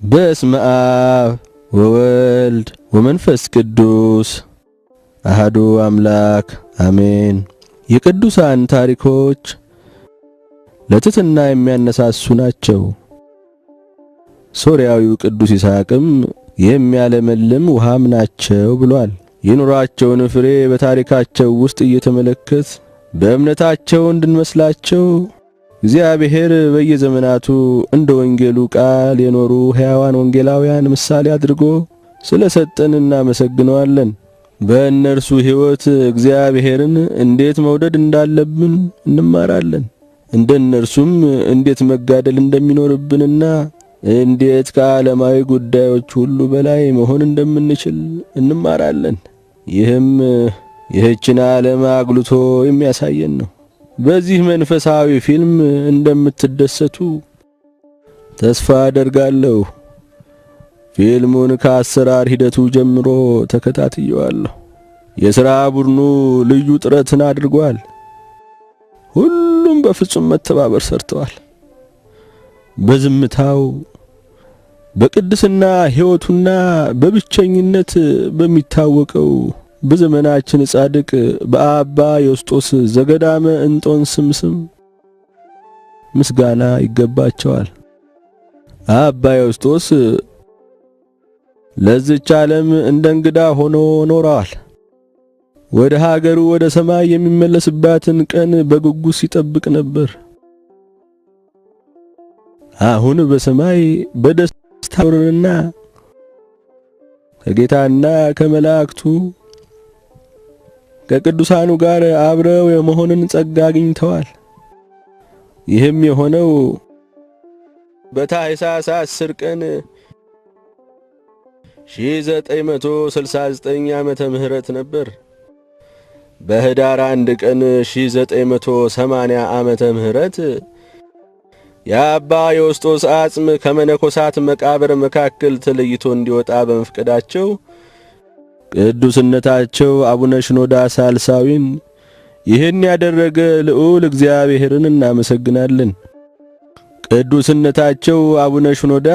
በስመ አብ ወወልድ ወመንፈስ ቅዱስ አሐዱ አምላክ አሜን። የቅዱሳን ታሪኮች ለትሕትና የሚያነሳሱ ናቸው። ሶርያዊው ቅዱስ ይስሐቅም የሚያለመልም ውሃም ናቸው ብሏል። የኑሯቸውን ፍሬ በታሪካቸው ውስጥ እየተመለከት በእምነታቸው እንድንመስላቸው እግዚአብሔር በየዘመናቱ እንደ ወንጌሉ ቃል የኖሩ ሕያዋን ወንጌላውያን ምሳሌ አድርጎ ስለሰጠን እናመሰግነዋለን። በእነርሱ ሕይወት እግዚአብሔርን እንዴት መውደድ እንዳለብን እንማራለን። እንደነርሱም እንዴት መጋደል እንደሚኖርብንና እንዴት ከዓለማዊ ጉዳዮች ሁሉ በላይ መሆን እንደምንችል እንማራለን። ይህም ይህችን ዓለም አጉልቶ የሚያሳየን ነው። በዚህ መንፈሳዊ ፊልም እንደምትደሰቱ ተስፋ አደርጋለሁ። ፊልሙን ከአሰራር ሂደቱ ጀምሮ ተከታትየዋለሁ። የሥራ ቡድኑ ልዩ ጥረትን አድርጓል። ሁሉም በፍጹም መተባበር ሰርተዋል። በዝምታው በቅድስና ሕይወቱና በብቸኝነት በሚታወቀው በዘመናችን ጻድቅ በአባ ዮስጦስ ዘገዳመ እንጦንስም ስም ምስጋና ይገባቸዋል። አባ ዮስጦስ ለዚች ዓለም እንደ እንግዳ ሆኖ ኖረዋል። ወደ ሀገሩ ወደ ሰማይ የሚመለስባትን ቀን በጉጉት ሲጠብቅ ነበር። አሁን በሰማይ በደስታ ኖርና ከጌታና ከመላእክቱ ከቅዱሳኑ ጋር አብረው የመሆንን ጸጋ አግኝተዋል። ይህም የሆነው በታኅሳስ 10 ቀን 1969 ዓመተ ምህረት ነበር። በህዳር 1 ቀን 1980 ዓመተ ምህረት የአባ ዮስጦስ አጽም ከመነኮሳት መቃብር መካከል ተለይቶ እንዲወጣ በመፍቀዳቸው ቅዱስነታቸው አቡነ ሽኖዳ ሳልሳዊን ይህን ያደረገ ልዑል እግዚአብሔርን እናመሰግናለን። ቅዱስነታቸው አቡነ ሽኖዳ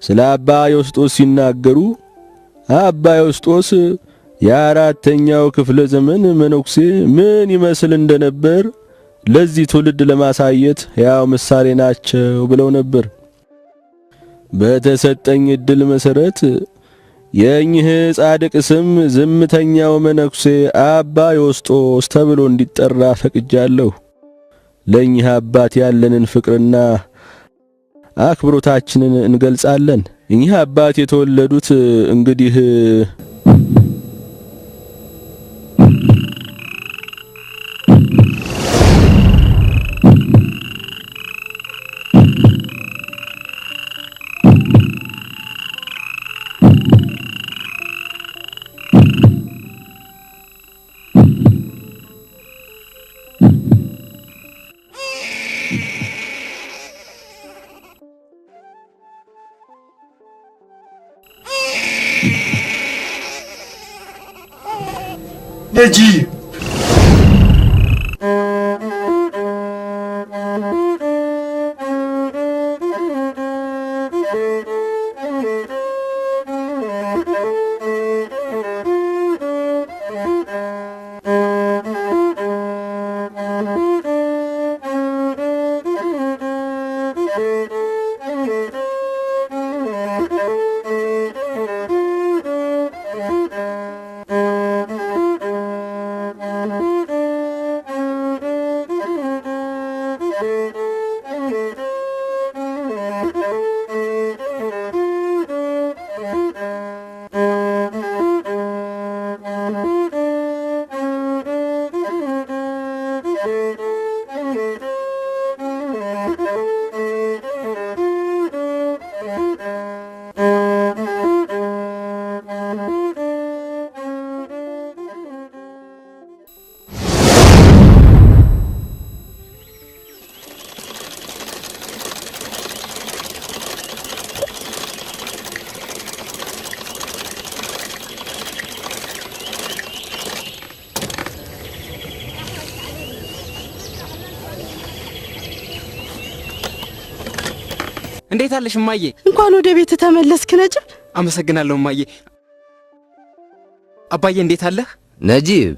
ስለ አባ ዮስጦስ ሲናገሩ አባ ዮስጦስ የአራተኛው ክፍለ ዘመን መነኩሴ ምን ይመስል እንደነበር ለዚህ ትውልድ ለማሳየት ሕያው ምሳሌ ናቸው ብለው ነበር። በተሰጠኝ ዕድል መሰረት የእኚህ ጻድቅ ስም ዝምተኛው መነኩሴ አባ ዮስጦስ ተብሎ እንዲጠራ ፈቅጃለሁ። ለእኚህ አባት ያለንን ፍቅርና አክብሮታችንን እንገልጻለን። እኚህ አባት የተወለዱት እንግዲህ Neji እንዴት አለሽ እማዬ? እንኳን ወደ ቤት ተመለስክ ነጅብ። አመሰግናለሁ እማዬ። አባዬ እንዴት አለህ? ነጂብ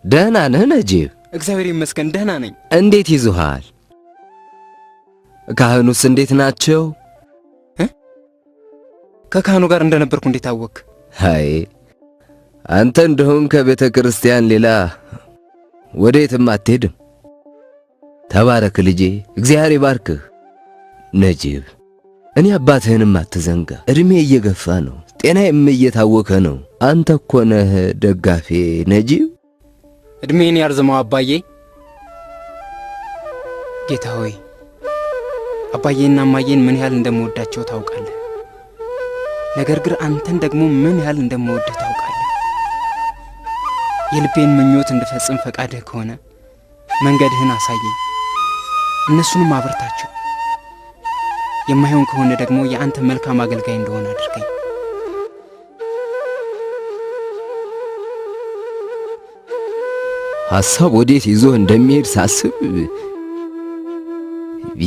ደህና ነህ? ነጂብ እግዚአብሔር ይመስገን ደህና ነኝ። እንዴት ይዙሃል? ካህኑስ እንዴት ናቸው? ከካህኑ ጋር እንደነበርኩ እንዴት አወክ? አይ አንተ እንደውም ከቤተ ክርስቲያን ሌላ ወዴትም አትሄድም። ተባረክ ልጄ፣ እግዚአብሔር ይባርክህ። ነጂብ እኔ አባትህንም አትዘንጋ። እድሜ እየገፋ ነው፣ ጤናዬም እየታወከ ነው። አንተ እኮ ነህ ደጋፌ ነጂብ። እድሜን ያርዝመው አባዬ። ጌታ ሆይ አባዬና እማዬን ምን ያህል እንደምወዳቸው ታውቃለህ። ነገር ግን አንተን ደግሞ ምን ያህል እንደምወድህ ታውቃለህ። የልቤን ምኞት እንድፈጽም ፈቃድህ ከሆነ መንገድህን አሳየኝ፣ እነሱንም አብርታቸው። የማይሆን ከሆነ ደግሞ የአንተ መልካም አገልጋይ እንደሆነ አድርገኝ። ሐሳብ ወዴት ይዞ እንደሚሄድ ሳስብ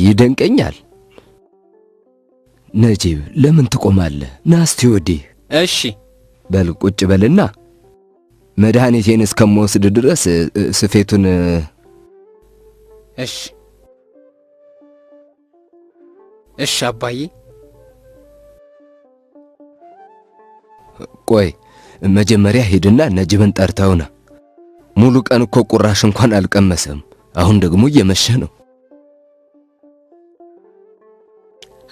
ይደንቀኛል። ነጂብ ለምን ትቆማለህ? ና እስቲ ወዲህ። እሺ በል ቁጭ በልና መድኃኒቴን እስከምወስድ ድረስ ስፌቱን። እሺ እሺ አባዬ። ቆይ መጀመሪያ ሄድና ነጂብን ጠርተውና። ሙሉ ቀን እኮ ቁራሽ እንኳን አልቀመሰም። አሁን ደግሞ እየመሸ ነው።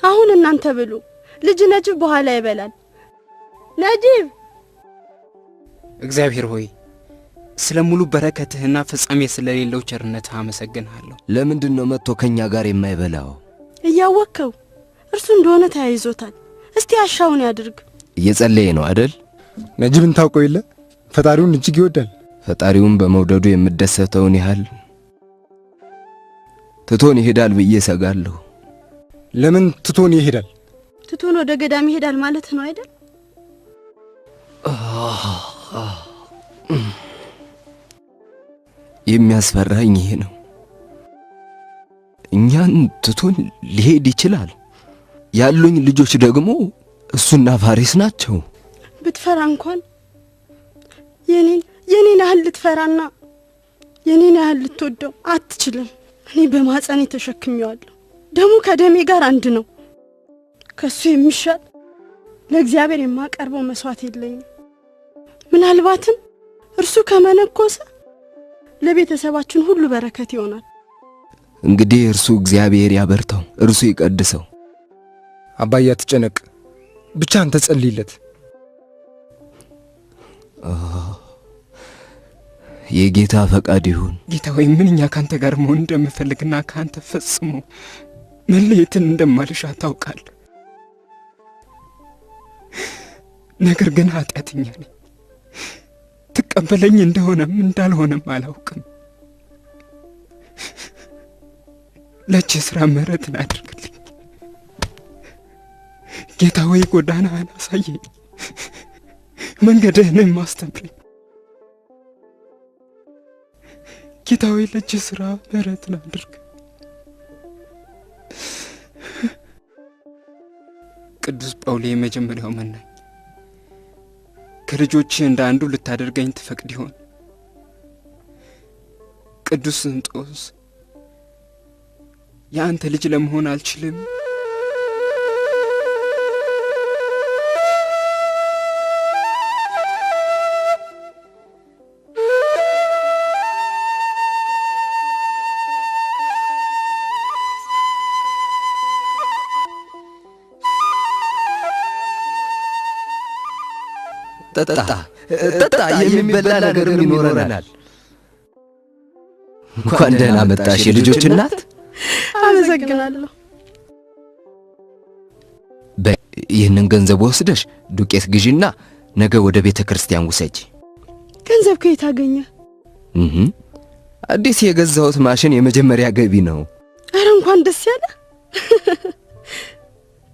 አሁን እናንተ ብሉ፣ ልጅ ነጅብ በኋላ ይበላል። ነጂብ እግዚአብሔር ሆይ ስለ ሙሉ በረከትህና ፍጻሜ ስለሌለው ቸርነትህ አመሰግንሃለሁ። ለምንድን ነው መጥቶ ከኛ ጋር የማይበላው? እያወከው እርሱ እንደሆነ ተያይዞታል። እስቲ አሻውን ያድርግ። እየጸለየ ነው አይደል? ነጂብን ታውቀው የለ ፈጣሪውን እጅግ ይወዳል። ፈጣሪውን በመውደዱ የምደሰተውን ያህል ትቶን ይሄዳል ብዬ ሰጋለሁ። ለምን ትቶን ይሄዳል? ትቶን ወደ ገዳም ይሄዳል ማለት ነው አይደል? የሚያስፈራኝ ይሄ ነው። እኛን ትቶን ሊሄድ ይችላል። ያሉኝ ልጆች ደግሞ እሱና ፋሪስ ናቸው። ብትፈራ እንኳን የኔን ያህል ልትፈራና የኔን ያህል ልትወደው አትችልም። እኔ በማህፀኔ ተሸክሜዋለሁ። ደሙ ከደሜ ጋር አንድ ነው። ከሱ የሚሻል ለእግዚአብሔር የማቀርበው መስዋዕት የለኝም። ምናልባትም እርሱ ከመነኮሰ ለቤተሰባችን ሁሉ በረከት ይሆናል። እንግዲህ እርሱ እግዚአብሔር ያበርታው፣ እርሱ ይቀድሰው። አባዬ አትጨነቅ፣ ብቻ አንተ ጸልይለት። የጌታ ፈቃድ ይሁን። ጌታ ሆይ ምንኛ ካንተ ጋር መሆን እንደምፈልግና ካንተ ፈጽሞ መለየትን እንደማልሻ ታውቃለህ። ነገር ግን ኃጢአተኛ ነኝ። ትቀበለኝ እንደሆነም እንዳልሆነም አላውቅም። ለእጅ ሥራ ምሕረትን አድርግልኝ ጌታ ሆይ። ጎዳናህን አሳየኝ፣ መንገድህንም አስተምረኝ ጌታ ሆይ። ለእጅ ሥራ ምሕረትን አድርግ። ቅዱስ ጳውሊ የመጀመሪያው መናኝ ከልጆች እንደ አንዱ ልታደርገኝ ትፈቅድ ይሆን? ቅዱስ እንጦስ የአንተ ልጅ ለመሆን አልችልም? ጠጣ፣ የሚበላ ነገርም ይኖረናል። እንኳን ደህና መጣሽ የልጆች እናት። አመሰግናለሁ። ይህንን ገንዘብ ወስደሽ ዱቄት ግዢና ነገ ወደ ቤተ ክርስቲያን ውሰጂ። ገንዘብ ከየት አገኘ? አዲስ የገዛሁት ማሽን የመጀመሪያ ገቢ ነው። አረ እንኳን ደስ ያለ።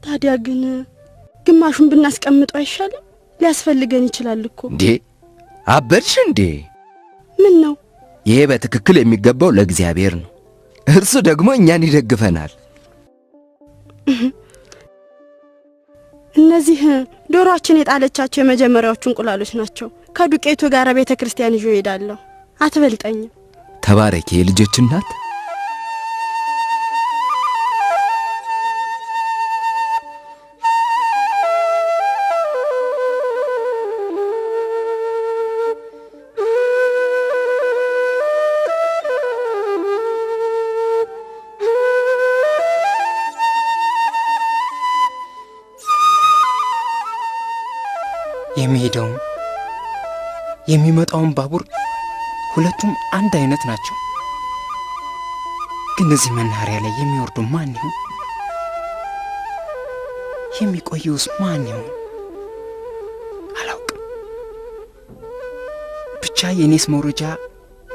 ታዲያ ግን ግማሹን ብናስቀምጠው አይሻልም? ሊያስፈልገን ይችላል እኮ። እንዴ አበድሽ እንዴ? ምን ነው? ይሄ በትክክል የሚገባው ለእግዚአብሔር ነው። እርሱ ደግሞ እኛን ይደግፈናል። እነዚህ ዶሮአችን የጣለቻቸው የመጀመሪያዎቹ እንቁላሎች ናቸው። ከዱቄቱ ጋር ቤተ ክርስቲያን ይዤ እሄዳለሁ። አትበልጠኝም። ተባረኪ የልጆች እናት። የሚሄደውም የሚመጣውን ባቡር ሁለቱም አንድ አይነት ናቸው። ግን እዚህ መናኸሪያ ላይ የሚወርዱ ማን ይሁን? የሚቆየውስ ማን ይሁን? አላውቅም። ብቻ የኔስ መውረጃ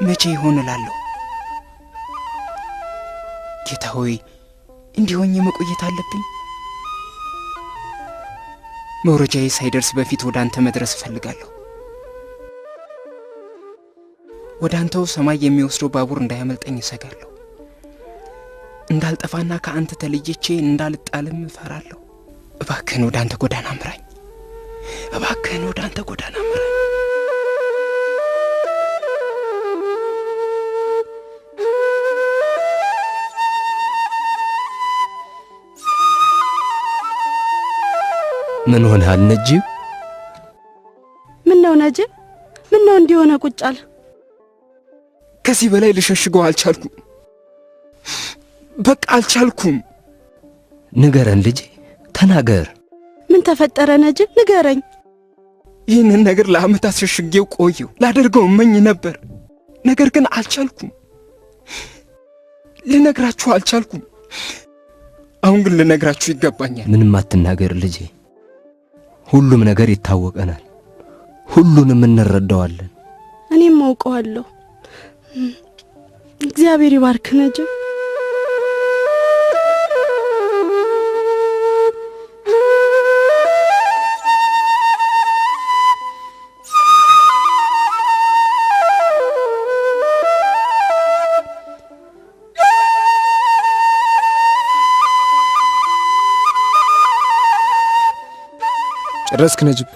መቼ ይሆን እላለሁ። ጌታ ሆይ እንዲሆኝ መቆየት አለብኝ። መውረጃዬ ሳይደርስ በፊት ወደ አንተ መድረስ እፈልጋለሁ። ወደ አንተው ሰማይ የሚወስደው ባቡር እንዳያመልጠኝ እሰጋለሁ። እንዳልጠፋና ከአንተ ተለይቼ እንዳልጣልም እፈራለሁ። እባክህን ወደ አንተ ጎዳና ምራኝ። እባክህን ወደ አንተ ጎዳና ምራኝ። ምን ሆነሃል ነጂብ? ምን ነው ነጂብ? ምን ነው እንዲሆነ ቁጫል? ከዚህ በላይ ልሸሽገው አልቻልኩም። በቃ አልቻልኩም። ንገረን ልጄ፣ ተናገር። ምን ተፈጠረ ነጂብ? ንገረኝ። ይህንን ነገር ለዓመታት ሸሽጌው ቆየው። ላደርገው እመኝ ነበር፣ ነገር ግን አልቻልኩም። ልነግራችሁ አልቻልኩም። አሁን ግን ልነግራችሁ ይገባኛል። ምንም አትናገር ልጄ። ሁሉም ነገር ይታወቀናል። ሁሉንም እንረዳዋለን። እኔም አውቀዋለሁ። እግዚአብሔር ይባርክ ነጂብ። ጨረስክ ነጂብ?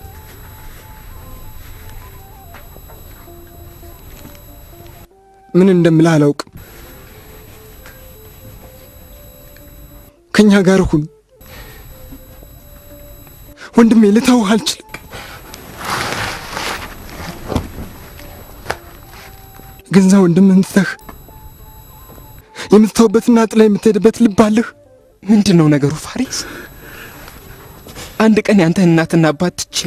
ምን እንደምልህ አላውቅም። ከኛ ጋር ሁን ወንድሜ፣ ልተውህ አልችልም። ገንዛ ወንድምህን ትተህ የምትተውበትና ጥላ የምትሄድበት ልብ አለህ? ምንድነው ነገሩ ፋሪስ? አንድ ቀን ያንተ እናትና አባት ትቼ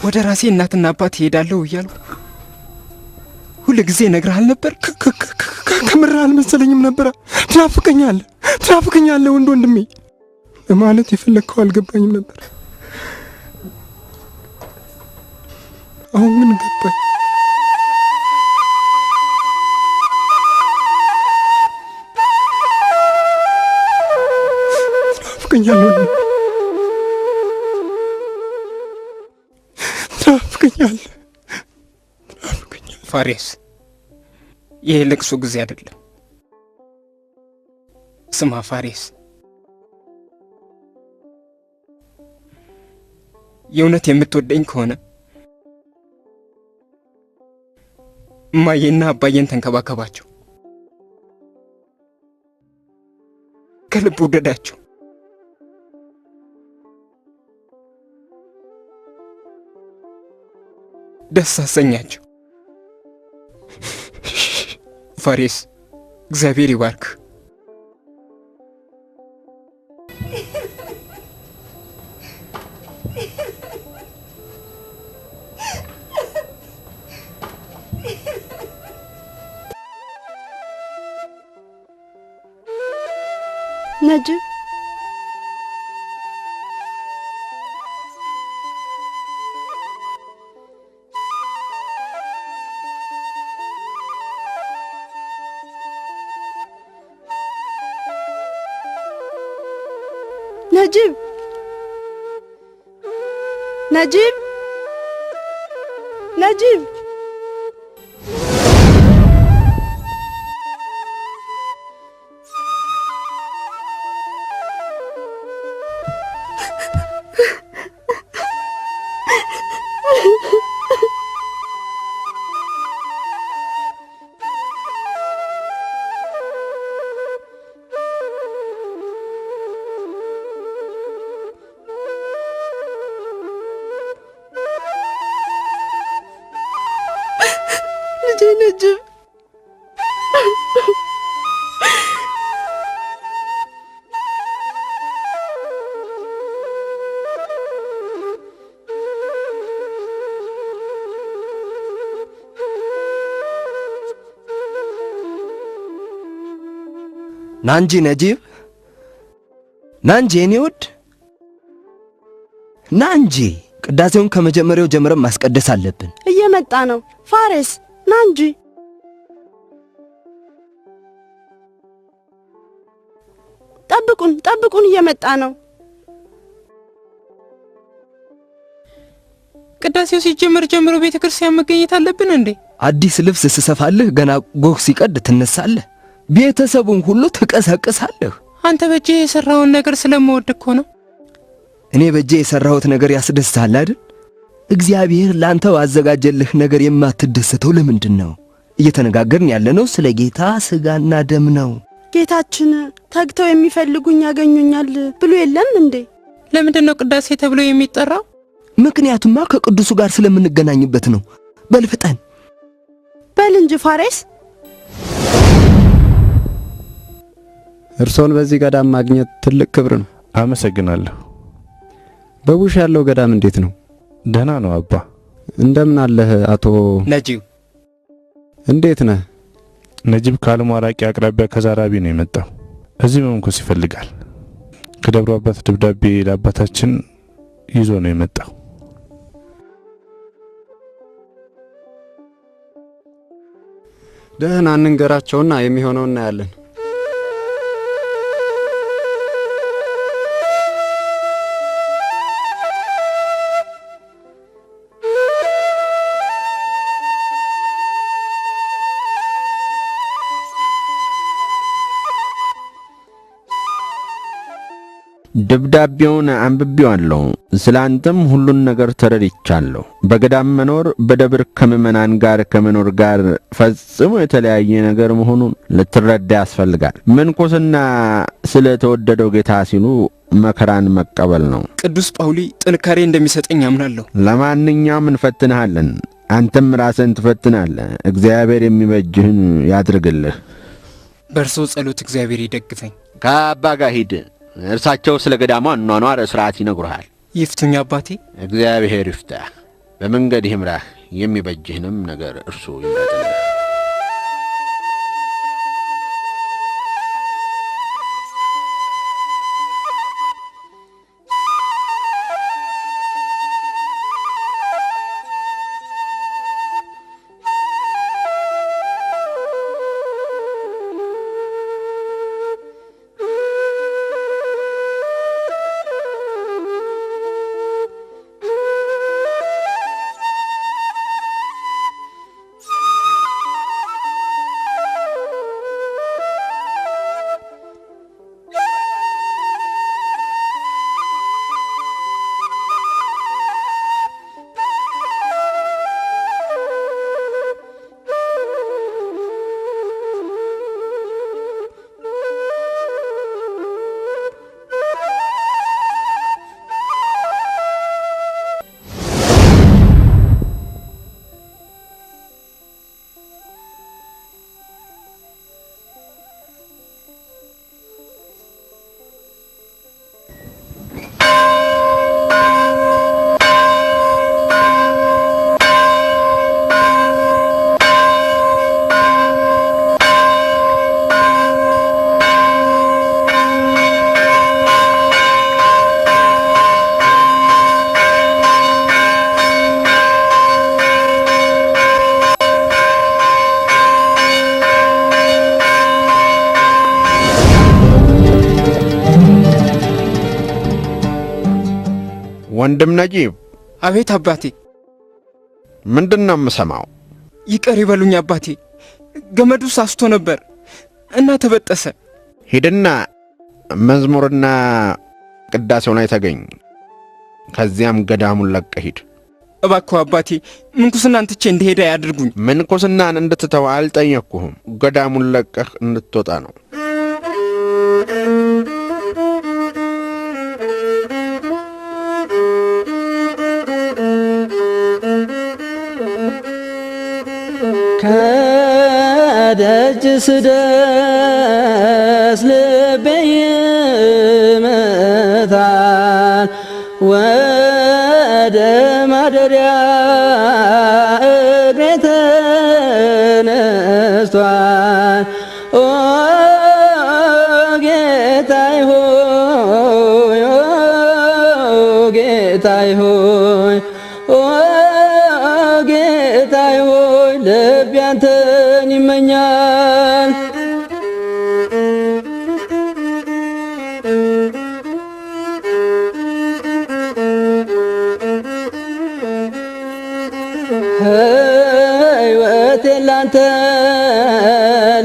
ወደ ራሴ እናትና አባት እሄዳለሁ እያልኩ ሁሉ ጊዜ ነግረሃል ነበር። ከምር አልመሰለኝም ነበር። ትናፍቀኛለህ ወንድሜ ማለት የፈለግከው አልገባኝም ነበር። አሁን ምን ገባኝ? ትናፍቀኛለህ ፋሪስ፣ ይሄ ለቅሶ ጊዜ አይደለም። ስማ ፋሪስ፣ የእውነት የምትወደኝ ከሆነ እማዬና አባዬን ተንከባከባቸው፣ ከልብ ውደዳቸው። ደስ አሰኛቸው። ፋሪስ፣ እግዚአብሔር ይባርክ። ነጂብ፣ ነጂብ፣ ነጂብ፣ ነጂብ፣ ልጄ ነጅብ ናንጂ ነጂብ ናንጂ የኔ ውድ ናንጂ ቅዳሴውን ከመጀመሪያው ጀምረን ማስቀደስ አለብን። እየመጣ ነው ፋሬስ ናንጂ ጠብቁን እየመጣ ነው። ቅዳሴው ሲጀመር ጀምሮ ቤተክርስቲያን መገኘት አለብን እንዴ? አዲስ ልብስ ስሰፋልህ ገና ጎህ ሲቀድ ትነሳለህ። ቤተሰቡን ሁሉ ትቀሰቅሳለህ። አንተ በእጄ የሰራውን ነገር ስለምወድ እኮ ነው። እኔ በእጄ የሰራሁት ነገር ያስደስታል አይደል? እግዚአብሔር ላንተ አዘጋጀልህ ነገር የማትደሰተው ለምንድን ነው? እየተነጋገርን ያለነው ስለ ጌታ ሥጋና ደም ነው። ጌታችን ተግተው የሚፈልጉኝ ያገኙኛል ብሎ የለም እንዴ? ለምንድን ነው ቅዳሴ ተብሎ የሚጠራው? ምክንያቱማ ከቅዱሱ ጋር ስለምንገናኝበት ነው። በልፍጠን በል እንጂ ፋሬስ። እርሶን በዚህ ገዳም ማግኘት ትልቅ ክብር ነው። አመሰግናለሁ። በቡሽ ያለው ገዳም እንዴት ነው? ደህና ነው አባ። እንደምን አለህ አቶ ነጂብ? እንዴት ነህ? ነጂብ ከአልሟራቂ አቅራቢያ ከዛራቢ ነው የመጣው። እዚህ መምኮስ ይፈልጋል። ከደብረ አባት ደብዳቤ ለአባታችን ይዞ ነው የመጣው። ደህና እንንገራቸውና የሚሆነው እናያለን። ደብዳቤውን አንብቤዋለሁ። ስላንተም ሁሉን ነገር ተረድቻለሁ። በገዳም መኖር በደብር ከመመናን ጋር ከመኖር ጋር ፈጽሞ የተለያየ ነገር መሆኑን ልትረዳ ያስፈልጋል። ምንኩስና ስለተወደደው ጌታ ሲሉ መከራን መቀበል ነው። ቅዱስ ጳውሊ ጥንካሬ እንደሚሰጠኝ አምናለሁ። ለማንኛውም እንፈትንሃለን። አንተም ራስን ትፈትናለህ። እግዚአብሔር የሚበጅህን ያድርግልህ። በእርሶ ጸሎት እግዚአብሔር ይደግፈኝ። ከአባ ጋር ሂድ። እርሳቸው ስለ ገዳሟ አኗኗር ስርዓት ይነግሩሃል። ይፍቱኝ አባቴ። እግዚአብሔር ይፍታህ፣ በመንገድ ይምራህ፣ የሚበጅህንም ነገር እርሱ ይምረጥልህ። ወንድም ነጂብ። አቤት አባቴ። ምንድነው የምሰማው? ይቅር ይበሉኝ አባቴ። ገመዱ ሳስቶ ነበር እና ተበጠሰ። ሂድና መዝሙርና ቅዳሴው ላይ ተገኝ። ከዚያም ገዳሙን ለቀህ ሂድ። እባክዎ አባቴ ምንኩስናን ትቼ እንድሄድ ያድርጉኝ። ምንኩስናን እንድትተው አልጠየቅኩህም። ገዳሙን ለቀህ እንድትወጣ ነው። ከደጅ ስደርስ ልቤ ይመታል፣ ወደ ማደሪያ እግሬ ተነስቷል። ኦ ጌታዬ ሆይ፣ ኦ ጌታዬ ሆይ፣ ኦ ጌታዬ ሆይ፣ ልቤ አንተን ይመኛል። ሕይወቴን ላንተ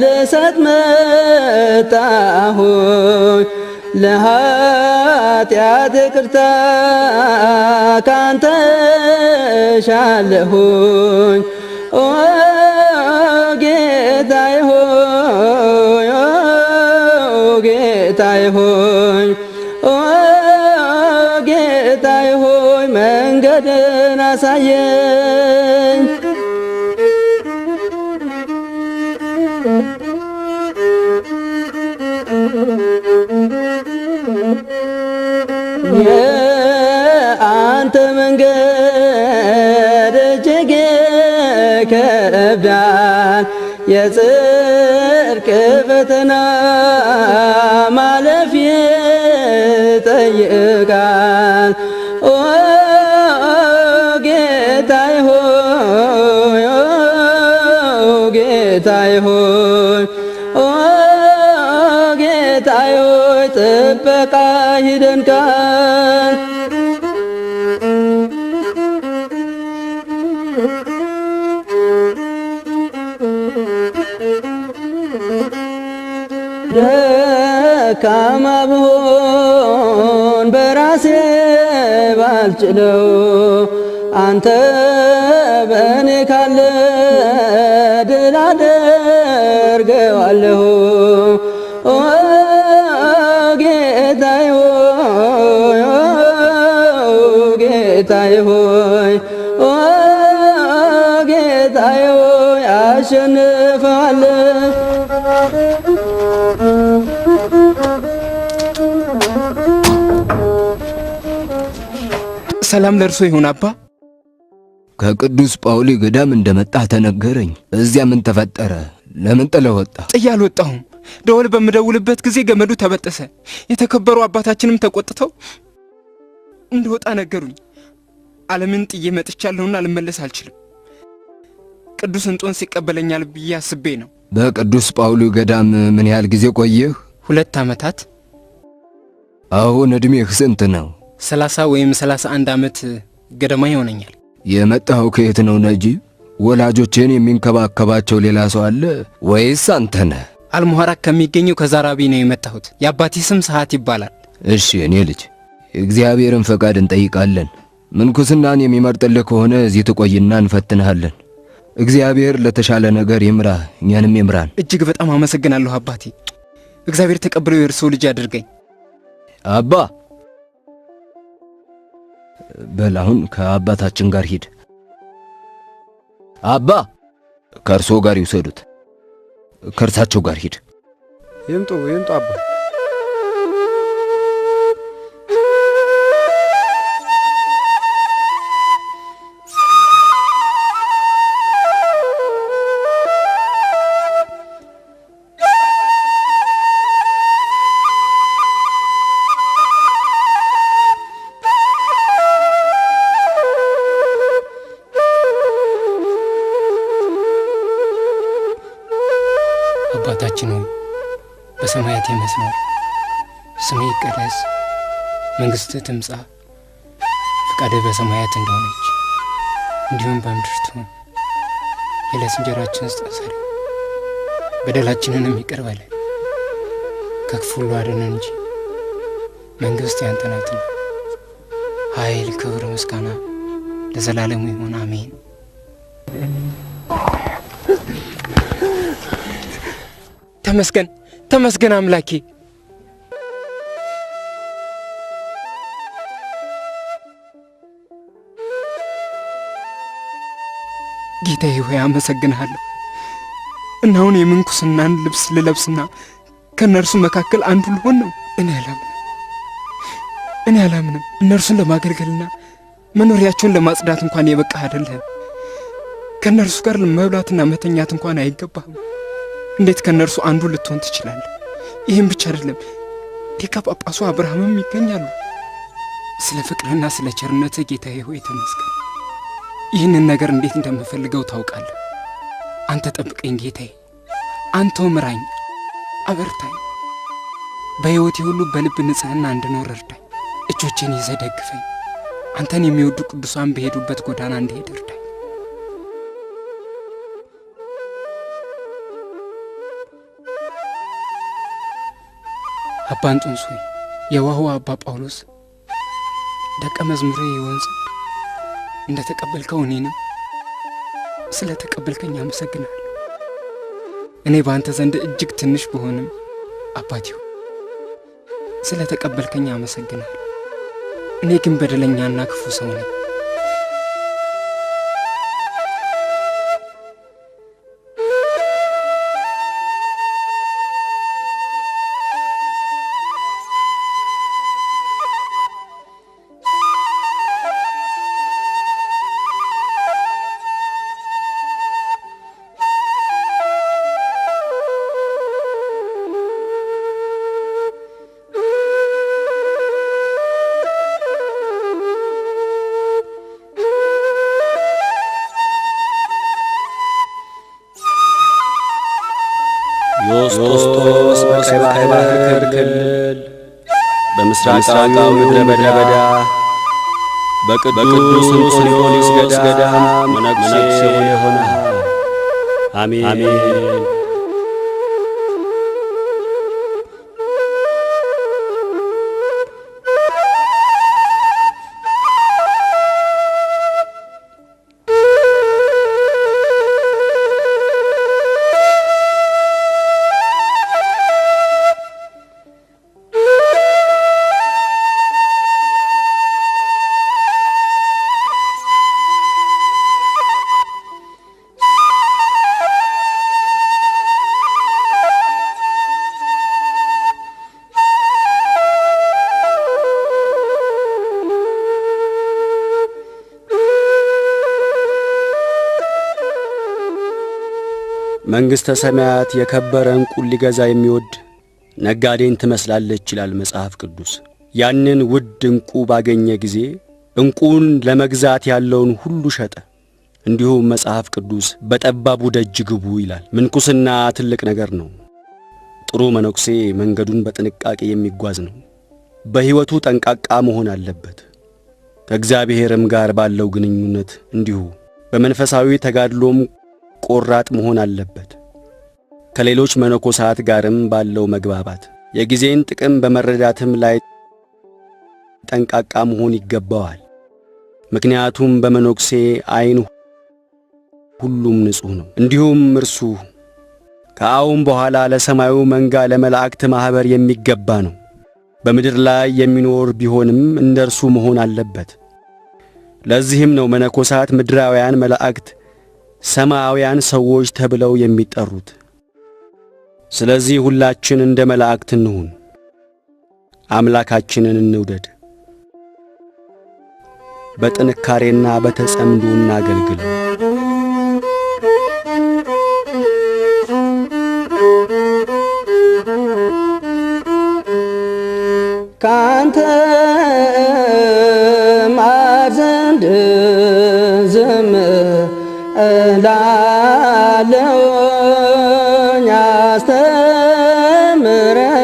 ልሰጥ መጣሁኝ፣ ለኃጢአት ይቅርታ ካንተ ሻለሁኝ። ኦ ጌታዬ ሆይ፣ ኦ ጌታዬ ሆይ፣ ኦ ጌታዬ ሆይ፣ መንገድን አሳየኝ። የአንተ መንገድ እጅግ ይከብዳል፣ የጽድቅ ፈተና ማለፍ ይጠይቃል። ኦ ጌታዬ ሆይ፣ ኦ ጌታዬ ሆይ፣ ኦ ጌታዬ ሆይ፣ ጥበቃ ይደንቃል። ደካማ ብሆን በራሴ ባልችለው፣ አንተ በእኔ ካለ ድል አደርገዋለሁ። ኦ ጌታዬ ሆይ፣ ኦ ጌታዬ ሆይ፣ ኦ ጌታዬ ሆይ፣ አሸንፈዋለሁ። ሰላም ለእርሶ ይሁን አባ። ከቅዱስ ጳውሊ ገዳም እንደመጣህ ተነገረኝ። እዚያ ምን ተፈጠረ? ለምን ጥለህ ወጣ? ጥዬ አልወጣሁም። ደወል በምደውልበት ጊዜ ገመዱ ተበጠሰ። የተከበሩ አባታችንም ተቆጥተው እንደወጣ ነገሩኝ። ዓለምን ጥዬ መጥቻለሁና ልመለስ አልችልም። ቅዱስ እንጦንስ ይቀበለኛል ብዬ አስቤ ነው። በቅዱስ ጳውሊ ገዳም ምን ያህል ጊዜ ቆየህ? 2 ዓመታት። አሁን ዕድሜህ ስንት ነው? 30 ወይም 31 ዓመት ገደማ ይሆነኛል። የመጣኸው ከየት ነው ነጂብ? ወላጆችን የሚንከባከባቸው ሌላ ሰው አለ ወይስ አንተ ነህ? አልሙሐራክ ከሚገኘው ከዛራቢ ነው የመጣሁት። የአባቴ ስም ሰዓት ይባላል። እሺ እኔ ልጅ የእግዚአብሔርን ፈቃድ እንጠይቃለን። ምንኩስናን የሚመርጥልህ ከሆነ እዚህ ትቆይና እንፈትንሃለን። እግዚአብሔር ለተሻለ ነገር ይምራህ፣ እኛንም ይምራን። እጅግ በጣም አመሰግናለሁ አባቴ። እግዚአብሔር ተቀብለው የእርሶ ልጅ አድርገኝ። አባ በል አሁን ከአባታችን ጋር ሂድ። አባ ከእርሶ ጋር ይውሰዱት። ከእርሳቸው ጋር ሂድ። ይምጡ አባ። አባታችን ሆይ በሰማያት የምትኖር ስምህ ይቀደስ፣ መንግሥትህ ትምጻ፣ ፈቃድህ በሰማያት እንደሆነች እንዲሁም በምድር ትሁን። የዕለት እንጀራችንን ስጠን ዛሬ፣ በደላችንንም ይቅር በለን ከክፉ ሁሉ አድነን እንጂ መንግሥት ያንተ ናትና፣ ኃይል፣ ክብር፣ ምስጋና ለዘላለሙ ይሁን አሜን። ተመስገን ተመስገን አምላኬ። ጌታዬ ሆይ አመሰግንሃለሁ። እና አሁን የምንኩስናን ልብስ ልለብስና ከነርሱ መካከል አንዱ ልሆን ነው? እኔ አላምንም። እነርሱን ለማገልገልና መኖሪያቸውን ለማጽዳት እንኳን የበቃህ አይደለህም። ከነርሱ ጋር መብላትና መተኛት እንኳን አይገባህም። እንዴት ከነርሱ አንዱ ልትሆን ትችላለህ? ይህም ብቻ አይደለም፣ ሊቀ ጳጳሱ አብርሃምም ይገኛሉ። ስለ ፍቅርህና ስለ ቸርነትህ ጌታዬ ሆይ ተመስገን። ይህንን ነገር እንዴት እንደምፈልገው ታውቃለህ። አንተ ጠብቀኝ ጌታዬ፣ አንተው ምራኝ፣ አበርታኝ። በሕይወቴ ሁሉ በልብ ንጽሕና እንድኖር እርዳኝ። እጆቼን ይዘህ ደግፈኝ። አንተን የሚወዱ ቅዱሳን በሄዱበት ጎዳና እንድሄድ እርዳኝ። አባ እንጦንስ ሆይ የዋሁ አባ ጳውሎስ ደቀ መዝሙሬ ይሆን ዘንድ እንደ ተቀበልከው እኔንም ስለ ተቀበልከኝ አመሰግናለሁ። እኔ በአንተ ዘንድ እጅግ ትንሽ ብሆንም አባቴው ስለ ተቀበልከኝ አመሰግናለሁ። እኔ ግን በደለኛና ክፉ ሰው ነኝ። ዮስጦስ በቀይ ባህር ክልል በምስራቃዊው ምድረ በዳ በቅዱስ እንጦንዮስ ገዳም መነኩሴ የሆነ አሜን። መንግሥተ ሰማያት የከበረ ዕንቁን ሊገዛ የሚወድ ነጋዴን ትመስላለች ይላል መጽሐፍ ቅዱስ። ያንን ውድ ዕንቁ ባገኘ ጊዜ ዕንቁን ለመግዛት ያለውን ሁሉ ሸጠ። እንዲሁም መጽሐፍ ቅዱስ በጠባቡ ደጅ ግቡ ይላል። ምንኩስና ትልቅ ነገር ነው። ጥሩ መነኩሴ መንገዱን በጥንቃቄ የሚጓዝ ነው። በሕይወቱ ጠንቃቃ መሆን አለበት። ከእግዚአብሔርም ጋር ባለው ግንኙነት እንዲሁ በመንፈሳዊ ተጋድሎም ቆራጥ መሆን አለበት። ከሌሎች መነኮሳት ጋርም ባለው መግባባት የጊዜን ጥቅም በመረዳትም ላይ ጠንቃቃ መሆን ይገባዋል። ምክንያቱም በመነኩሴ ዓይን ሁሉም ንጹሕ ነው። እንዲሁም እርሱ ከአሁን በኋላ ለሰማዩ መንጋ ለመላእክት ማኅበር የሚገባ ነው። በምድር ላይ የሚኖር ቢሆንም እንደርሱ መሆን አለበት። ለዚህም ነው መነኮሳት ምድራውያን መላእክት፣ ሰማያውያን ሰዎች ተብለው የሚጠሩት። ስለዚህ ሁላችን እንደ መላእክት እንሁን፣ አምላካችንን እንውደድ፣ በጥንካሬና በተጸምዶ እናገልግለው። ካንተ ማዘንድ ዝም እላለሁኝ፣ አስተምረኝ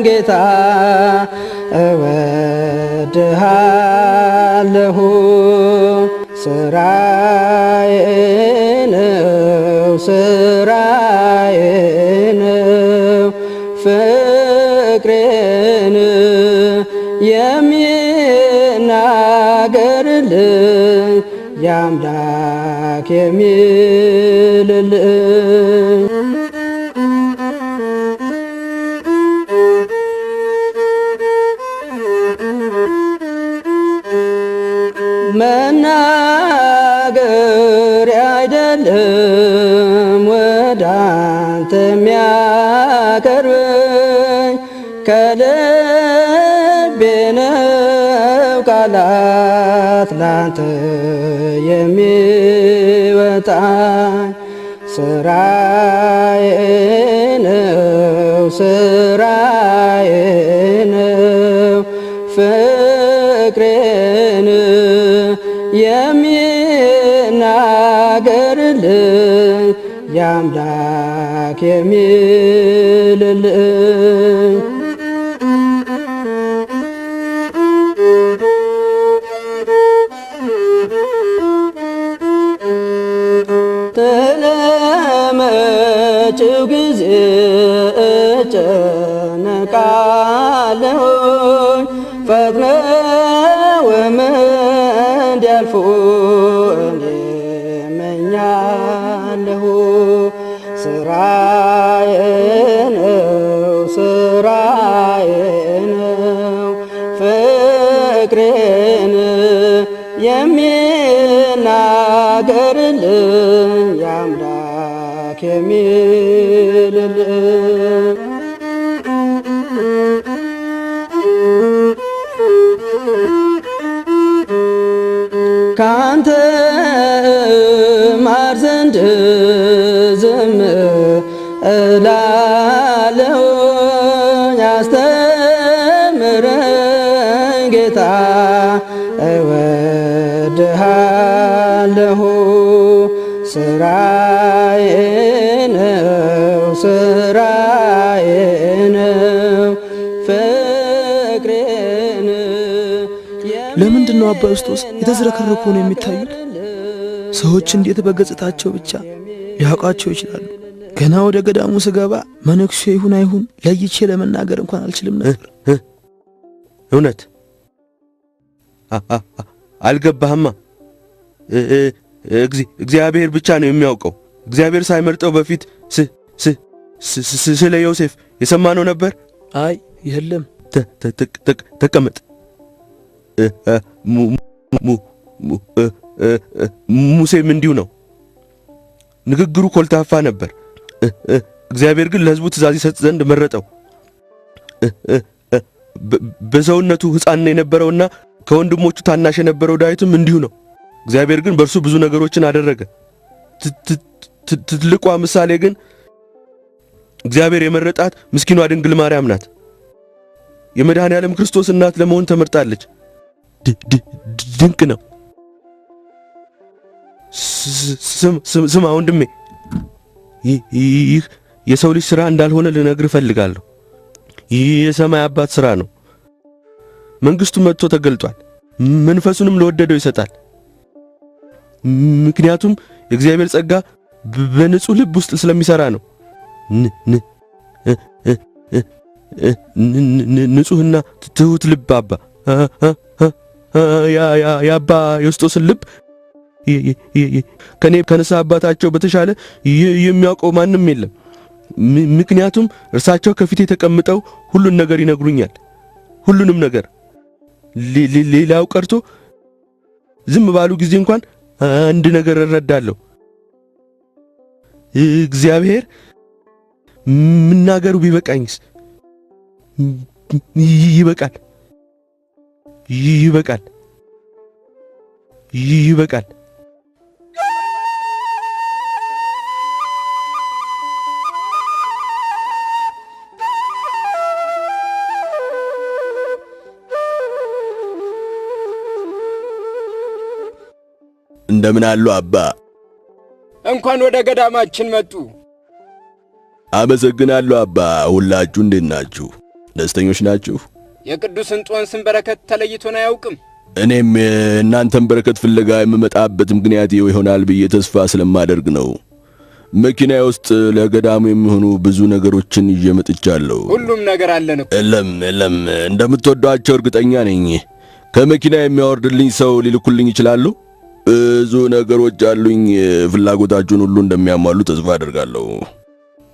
ጌታ እወድሃለሁ። ስራዬ ነው ስራዬ ነው ፍቅሬን የሚናፍቀኝ የአምላክ የሚልልኝ መናገር አይደለም ወደ አንተ የሚያቀርበኝ ከልቤ ነው ቃላት ላንተ የሚወጣኝ ስራዬ ነው ፍቅሬን የሚናገርልኝ የአምላክ የሚልልኝ ስለመጪው ጊዜ እጨነቃለሁኝ ፈጥነውም እንዲያልፉ እኔ እመኛለሁ። ስራዬ ነው ፍቅሬን የሚናገርልኝ የአምላክ የሚልልኝ ካንተ ማር ዘንድ ዝም እላለሁ አስተምረኝ ጌታ እወድሃለሁ ስራዬ ነው ፍቅሬን ለምንድን ነው አባ ዮስጦስ የተዝረከረኩ ነው የሚታዩት? ሰዎች እንዴት በገጽታቸው ብቻ ሊያውቃቸው ይችላሉ? ገና ወደ ገዳሙ ስገባ መነኩሴ ይሁን አይሁን ለይቼ ለመናገር እንኳን አልችልም ነበር። እውነት አልገባህማ። እግዚአብሔር ብቻ ነው የሚያውቀው። እግዚአብሔር ሳይመርጠው በፊት ስለ ዮሴፍ የሰማነው ነበር። አይ የለም። ተቀመጥ። ሙሴም እንዲሁ ነው። ንግግሩ ኮልታፋ ነበር። እግዚአብሔር ግን ለሕዝቡ ትእዛዝ ይሰጥ ዘንድ መረጠው። በሰውነቱ ሕፃን የነበረውና ከወንድሞቹ ታናሽ የነበረው ዳዊትም እንዲሁ ነው። እግዚአብሔር ግን በእርሱ ብዙ ነገሮችን አደረገ። ትልቋ ምሳሌ ግን እግዚአብሔር የመረጣት ምስኪኗ ድንግል ማርያም ናት። የመድኃኔ ዓለም ክርስቶስ እናት ለመሆን ተመርጣለች። ድንቅ ነው። ስማ ወንድሜ፣ ይህ የሰው ልጅ ሥራ እንዳልሆነ ልነግር እፈልጋለሁ። ይህ የሰማይ አባት ሥራ ነው። መንግሥቱ መጥቶ ተገልጧል። መንፈሱንም ለወደደው ይሰጣል። ምክንያቱም የእግዚአብሔር ጸጋ በንጹሕ ልብ ውስጥ ስለሚሠራ ነው። ንጹሕና ትሑት ልብ አባ የአባ ዮስጦስን ልብ ከኔ ከንስሐ አባታቸው በተሻለ የሚያውቀው ማንም የለም። ምክንያቱም እርሳቸው ከፊቴ ተቀምጠው ሁሉን ነገር ይነግሩኛል። ሁሉንም ነገር ሌላው ቀርቶ ዝም ባሉ ጊዜ እንኳን አንድ ነገር እረዳለሁ። እግዚአብሔር መናገሩ ቢበቃኝስ? ይበቃል። እንደምን አሉ አባ? እንኳን ወደ ገዳማችን መጡ። አመሰግናለሁ አባ። ሁላችሁ እንዴት ናችሁ? ደስተኞች ናችሁ? የቅዱስ እንጦንስን በረከት ተለይቶን አያውቅም። እኔም እናንተን በረከት ፍለጋ የምመጣበት ምክንያት ይሆናል ብዬ ተስፋ ስለማደርግ ነው። መኪናዬ ውስጥ ለገዳሙ የሚሆኑ ብዙ ነገሮችን ይዤ መጥቻለሁ። ሁሉም ነገር አለን እኮ። የለም እንደምትወዷቸው እርግጠኛ ነኝ። ከመኪና የሚያወርድልኝ ሰው ሊልኩልኝ ይችላሉ? ብዙ ነገሮች አሉኝ። ፍላጎታችሁን ሁሉ እንደሚያሟሉ ተስፋ አደርጋለሁ።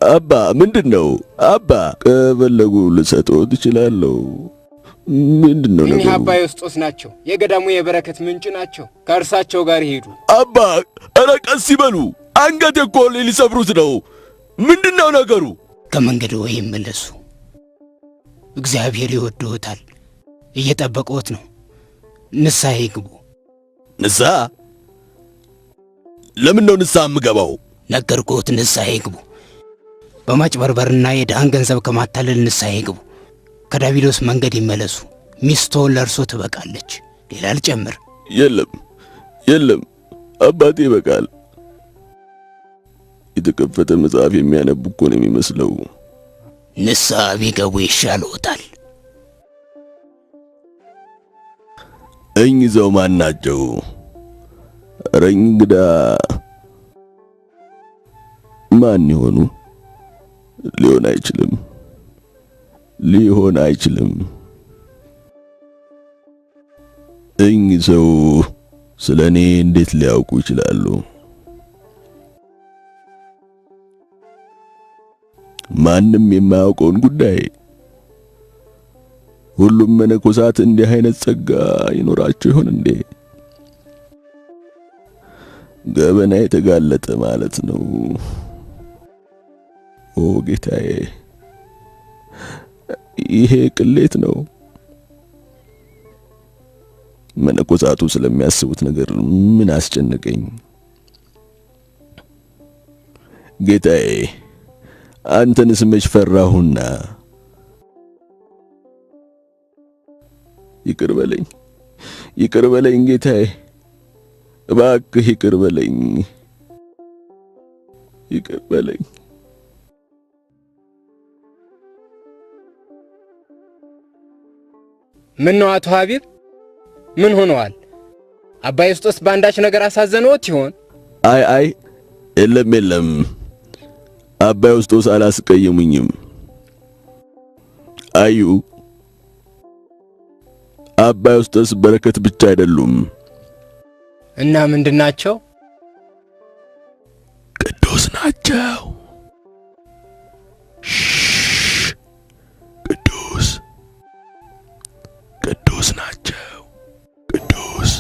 አባ ምንድነው? አባ ከፈለጉ ልሰጥዎት እችላለሁ። ምንድነው ነገሩ? እኚህ አባ ዮስጦስ ናቸው። የገዳሙ የበረከት ምንጭ ናቸው። ከእርሳቸው ጋር ይሄዱ። አባ ኧረ ቀስ ይበሉ። አንገት እኮ ሊሰብሩት ነው። ምንድነው ነገሩ? ከመንገድ ወይ ይመለሱ። እግዚአብሔር ይወድዎታል፣ እየጠበቀዎት ነው። ንስሐ ይግቡ። ንስሐ? ለምን ነው ንስሐ የምገባው? ነገርኩት፣ ንስሐ ይግቡ። በማጭበርበርና የድሃን ገንዘብ ከማታለል ንስሐ ይግቡ። ከዳቢሎስ መንገድ ይመለሱ። ሚስቶ ለእርሶ ትበቃለች። ሌላ ልጨምር? የለም አባቴ ይበቃል። የተከፈተ መጽሐፍ የሚያነብ እኮ ነው የሚመስለው። ንስሐ ቢገቡ ይሻልዎታል። እኚህ ሰው ማን ናቸው? ኧረ እንግዳ ማን ይሆኑ? ሊሆን አይችልም። እኚህ ሰው ስለኔ እንዴት ሊያውቁ ይችላሉ? ማንም የማያውቀውን ጉዳይ። ሁሉም መነኮሳት እንዲህ አይነት ጸጋ ይኖራቸው ይሆን እንዴ? ገበና የተጋለጠ ማለት ነው። ኦ ጌታዬ፣ ይሄ ቅሌት ነው። መነኮሳቱ ስለሚያስቡት ነገር ምን አስጨነቀኝ? ጌታዬ አንተንስ መች ፈራሁና? ይቅር በለኝ ጌታዬ፣ እባክህ ይቅር በለኝ። ምን ነው አቶ ሀቢብ? ምን ሆነዋል? አባ ዮስጦስ በአንዳች ነገር አሳዘነዎት ይሆን? አይ የለም። አባ ዮስጦስ አላስቀየሙኝም። አዩ አባ ዮስጦስ በረከት ብቻ አይደሉም። እና ምንድናቸው? ቅዱስ ናቸው። ቅዱስ ናቸው። ቅዱስ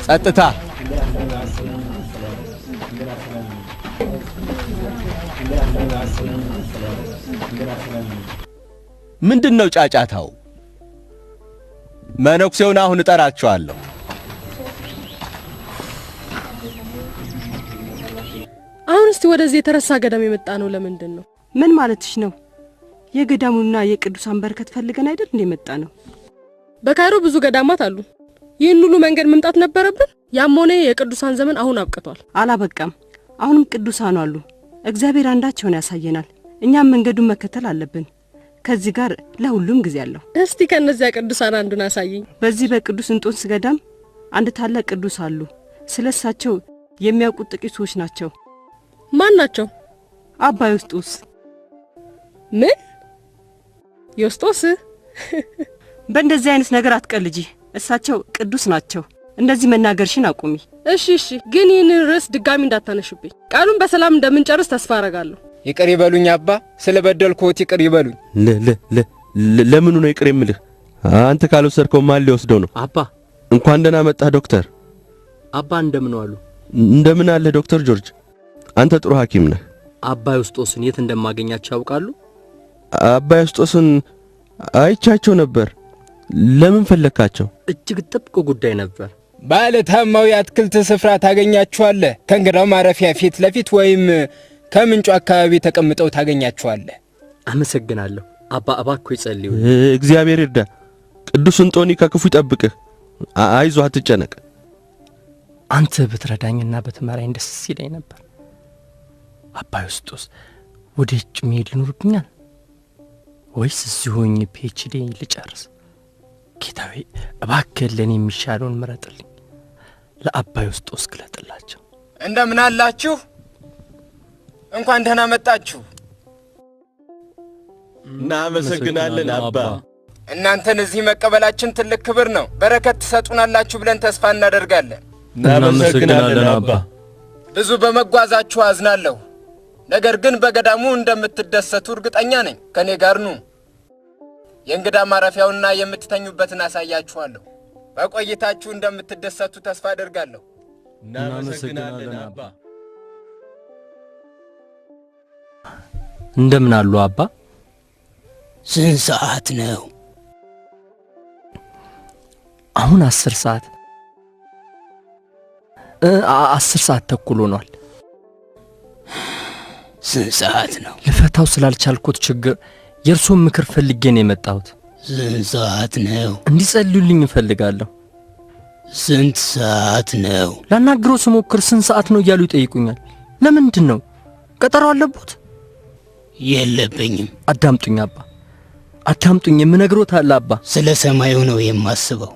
ጸጥታ! ምንድነው ጫጫታው? መነኩሴውን አሁን እጠራቸዋለሁ። አሁን እስቲ ወደዚህ የተረሳ ገዳም የመጣ ነው ለምንድን ነው? ምን ማለትሽ ነው? የገዳሙና የቅዱሳን በረከት ፈልገን አይደል እንደ መጣ ነው? በካይሮ ብዙ ገዳማት አሉ። ይህን ሁሉ መንገድ መምጣት ነበረብን? ያም ሆነ የቅዱሳን ዘመን አሁን አብቅቷል። አላበቃም። አሁንም ቅዱሳን አሉ። እግዚአብሔር አንዳቸውን ያሳየናል። እኛም መንገዱን መከተል አለብን። ከዚህ ጋር ለሁሉም ጊዜ አለው። እስቲ ከነዚያ ቅዱሳን አንዱን አሳየኝ። በዚህ በቅዱስ እንጦንስ ገዳም አንድ ታላቅ ቅዱስ አሉ። ስለሳቸው የሚያውቁት ጥቂት ሰዎች ናቸው። ማን ናቸው? አባ ዮስጦስ። ምን? ዮስጦስ? በእንደዚህ አይነት ነገር አትቀልጂ። እሳቸው ቅዱስ ናቸው። እንደዚህ መናገርሽን አቁሚ። እሺ፣ ግን ይህን ርዕስ ድጋሚ እንዳታነሽብኝ። ቃሉን በሰላም እንደምንጨርስ ተስፋ አረጋለሁ። ይቅር ይበሉኝ አባ፣ ስለበደልኩት ይቅር ይበሉኝ። ለምኑ ነው ይቅር የምልህ? አንተ ካልወሰድከው ማን ሊወስደው ነው? አባ እንኳን ደህና መጣህ ዶክተር። አባ እንደምን ዋሉ? እንደምን አለ ዶክተር ጆርጅ? አንተ ጥሩ ሐኪም ነህ። አባ ዮስጦስን የት እንደማገኛቸው ያውቃሉ? አባ ዮስጦስን አይቻቸው ነበር። ለምን ፈለካቸው? እጅግ ጥብቅ ጉዳይ ነበር። ባለ ታማው የአትክልት ስፍራ ታገኛቸዋለህ። ከእንግዳው ማረፊያ ፊት ለፊት ወይም ከምንጩ አካባቢ ተቀምጠው ታገኛቸዋለህ። አመሰግናለሁ አባ። እባክዎ ይጸልዩ። እግዚአብሔር ይርዳ። ቅዱስ እንጦኒ ከክፉ ይጠብቅህ። አይዞህ፣ አትጨነቅ። አንተ ብትረዳኝና በትመራኝ ደስ ይለኝ ነበር። አባ ዮስጦስ ወደ ውጭ መሄድ ይኖርብኛል ወይስ እዚሁ ሆኜ ፒኤችዲ ልጨርስ? ጌታዬ እባክህ ለኔ የሚሻለውን ምረጥልኝ። ለአባ ዮስጦስ ግለጥላቸው። እንደምን አላችሁ? እንኳን ደህና መጣችሁ። እናመሰግናለን አባ። እናንተን እዚህ መቀበላችን ትልቅ ክብር ነው። በረከት ትሰጡናላችሁ ብለን ተስፋ እናደርጋለን። እናመሰግናለን አባ። ብዙ በመጓዛችሁ አዝናለሁ። ነገር ግን በገዳሙ እንደምትደሰቱ እርግጠኛ ነኝ። ከኔ ጋር ኑ። የእንግዳ ማረፊያውና የምትተኙበትን አሳያችኋለሁ። በቆይታችሁ እንደምትደሰቱ ተስፋ አደርጋለሁ። እናመሰግናለን አባ። እንደምን አሉ አባ? ስንት ሰዓት ነው? አሁን 10 ሰዓት 10 ሰዓት ተኩል ሆኗል። ስንት ሰዓት ነው? ልፈታው ስላልቻልኩት ችግር የእርሶን ምክር ፈልጌ ነው የመጣሁት። ስንት ሰዓት ነው? እንዲጸልዩልኝ እፈልጋለሁ። ስንት ሰዓት ነው? ላናግረው ስሞክር ስንት ሰዓት ነው እያሉ ይጠይቁኛል። ለምንድን ነው? ቀጠሮ አለቦት? የለብኝም። አዳምጡኝ አባ፣ አዳምጡኝ። የምነግሮት አለ አባ። ስለ ሰማዩ ነው የማስበው።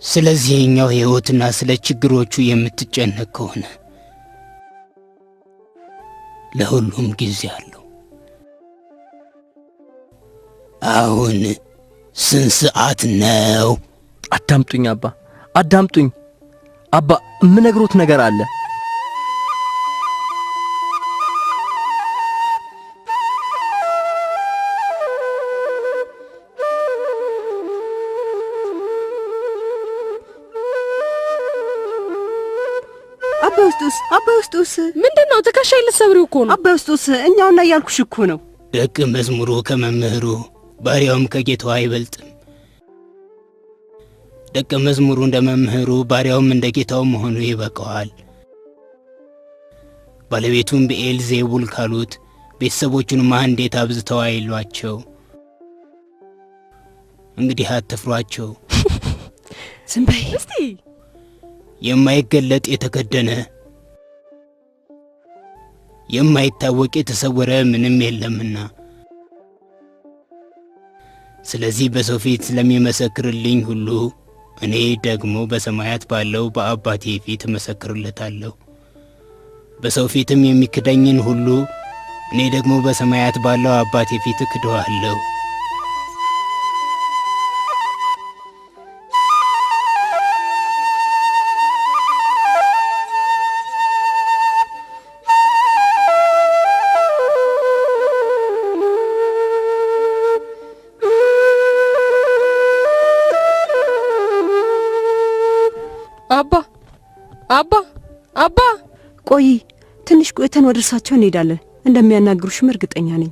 ስለዚህኛው ሕይወትና ስለ ችግሮቹ የምትጨነቅ ከሆነ ለሁሉም ጊዜ አለው። አሁን ስንት ሰዓት ነው? አዳምጡኝ አባ፣ አዳምጡኝ አባ። የምነግሮት ነገር አለ። አባ ዮስጦስ ምንድነው? ትከሻዬን ልትሰብሪው እኮ ነው። አባ ዮስጦስ እኛውና እያልኩሽ እኮ ነው። ደቀ መዝሙሩ ከመምህሩ ባሪያውም ከጌታው አይበልጥም። ደቀ መዝሙሩ እንደ መምህሩ ባሪያውም እንደ ጌታው መሆኑ ይበቃዋል። ባለቤቱም በኤልዜቡል ካሉት ቤተሰቦቹንማ እንዴት አብዝተው አይሏቸው። እንግዲህ አትፍሯቸው። ዝም በይ እስቲ። የማይገለጥ የተከደነ የማይታወቅ የተሰወረ ምንም የለምና፣ ስለዚህ በሰው ፊት ስለሚመሰክርልኝ ሁሉ እኔ ደግሞ በሰማያት ባለው በአባቴ ፊት እመሰክርለታለሁ። በሰው ፊትም የሚክደኝን ሁሉ እኔ ደግሞ በሰማያት ባለው አባቴ ፊት እክደዋለሁ። አባ ቆይ፣ ትንሽ ቆይተን ወደ እርሳቸው እንሄዳለን። እንደሚያናግሩሽም እርግጠኛ ነኝ።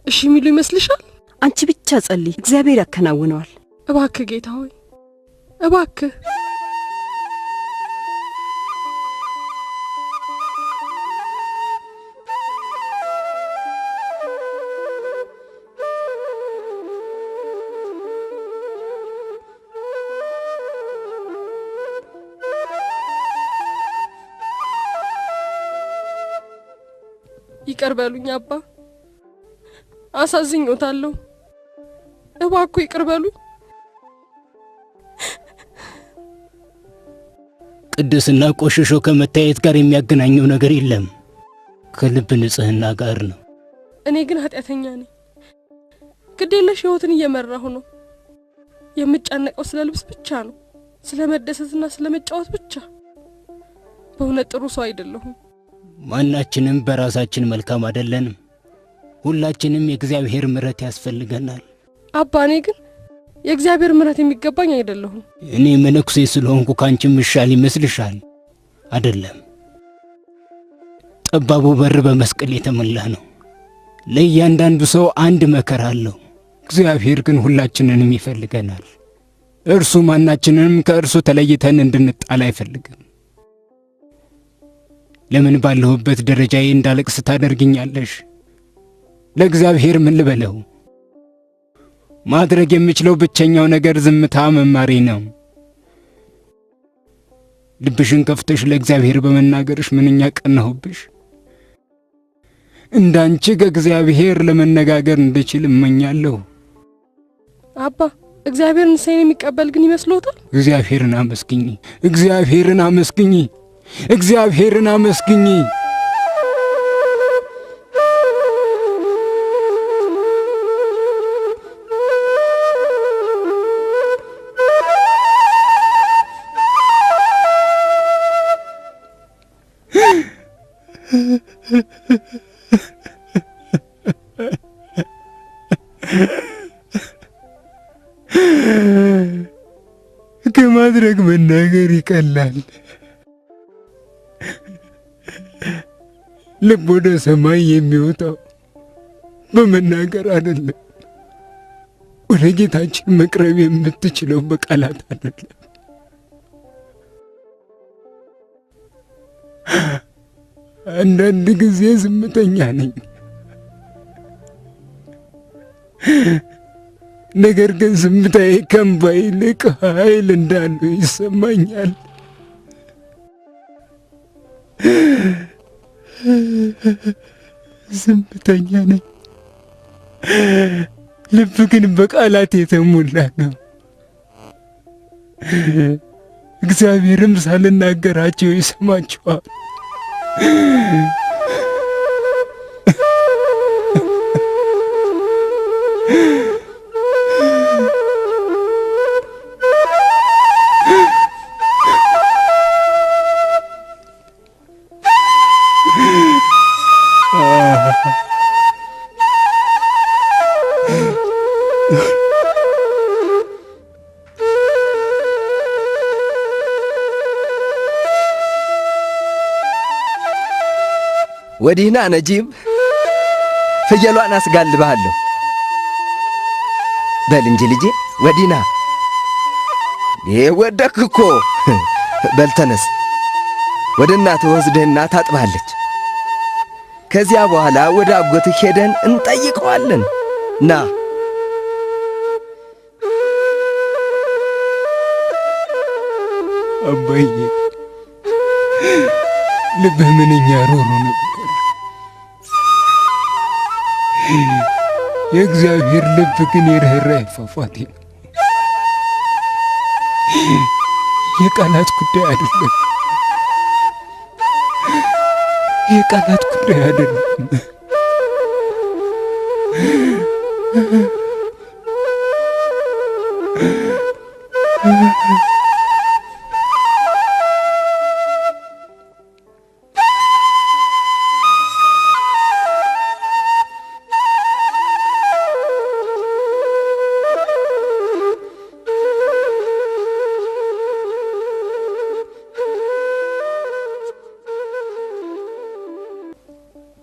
እሺ የሚሉ ይመስልሻል? አንቺ ብቻ ጸልይ፣ እግዚአብሔር ያከናውነዋል። እባክህ ጌታ ሆይ እባክህ። ይቅር በሉኝ አባ፣ አሳዝኞታለሁ። እባክዎ ይቅር በሉኝ። ቅድስና ቆሽሾ ከመታየት ጋር የሚያገናኘው ነገር የለም፣ ከልብ ንጽህና ጋር ነው። እኔ ግን ኃጢአተኛ ነኝ። ግዴለሽ ህይወትን እየመራሁ ነው። የምጨነቀው ስለ ልብስ ብቻ ነው፣ ስለ መደሰትና ስለ መጫወት ብቻ። በእውነት ጥሩ ሰው አይደለሁም። ማናችንም በራሳችን መልካም አይደለንም። ሁላችንም የእግዚአብሔር ምሕረት ያስፈልገናል። አባ እኔ ግን የእግዚአብሔር ምሕረት የሚገባኝ አይደለሁም። እኔ መነኩሴ ስለሆንኩ ካንቺ ምሻል ይመስልሻል? አይደለም። ጠባቡ በር በመስቀል የተሞላ ነው። ለእያንዳንዱ ሰው አንድ መከራ አለው። እግዚአብሔር ግን ሁላችንንም ይፈልገናል። እርሱ ማናችንንም ከእርሱ ተለይተን እንድንጣል አይፈልግም። ለምን ባለሁበት ደረጃዬ እንዳለቅስ ታደርግኛለሽ? ለእግዚአብሔር ምን ልበለው? ማድረግ የምችለው ብቸኛው ነገር ዝምታ መማሪ ነው። ልብሽን ከፍተሽ ለእግዚአብሔር በመናገርሽ ምንኛ ቀናሁብሽ። እንዳንቺ ከእግዚአብሔር ለመነጋገር እንድችል እመኛለሁ። አባ እግዚአብሔር ንስሐን የሚቀበል ግን ይመስሎታል? እግዚአብሔርን አመስግኚ፣ እግዚአብሔርን አመስግኚ፣ እግዚአብሔርን አመስግኚ። ከማድረግ መናገር ይቀላል። ልብ ወደ ሰማይ የሚወጣው በመናገር አይደለም። ወደ ጌታችን መቅረብ የምትችለው በቃላት አይደለም። አንዳንድ ጊዜ ዝምተኛ ነኝ፣ ነገር ግን ዝምታዬ ከእንባ ይልቅ ኃይል እንዳለው ይሰማኛል። ዝምተኛ ነኝ፣ ልብ ግን በቃላት የተሞላ ነው። እግዚአብሔርም ሳልናገራቸው ይሰማቸዋል። ወዲህና ነጂብ፣ ፍየሏን አስጋልብሃለሁ። በል እንጂ ልጄ ወዲህና። ወደክ እኮ። በል ተነስ፣ ወደ እናትህ ወስደህና ታጥባለች። ከዚያ በኋላ ወደ አጎትህ ሄደን እንጠይቀዋለን። ና አባዬ፣ ልብህ ምንኛ ሮሮ ነበር። የእግዚአብሔር ልብ ግን የርኅራኄ ፏፏቴ ነው። የቃላት ጉዳይ አይደለም፣ የቃላት ጉዳይ አይደለም።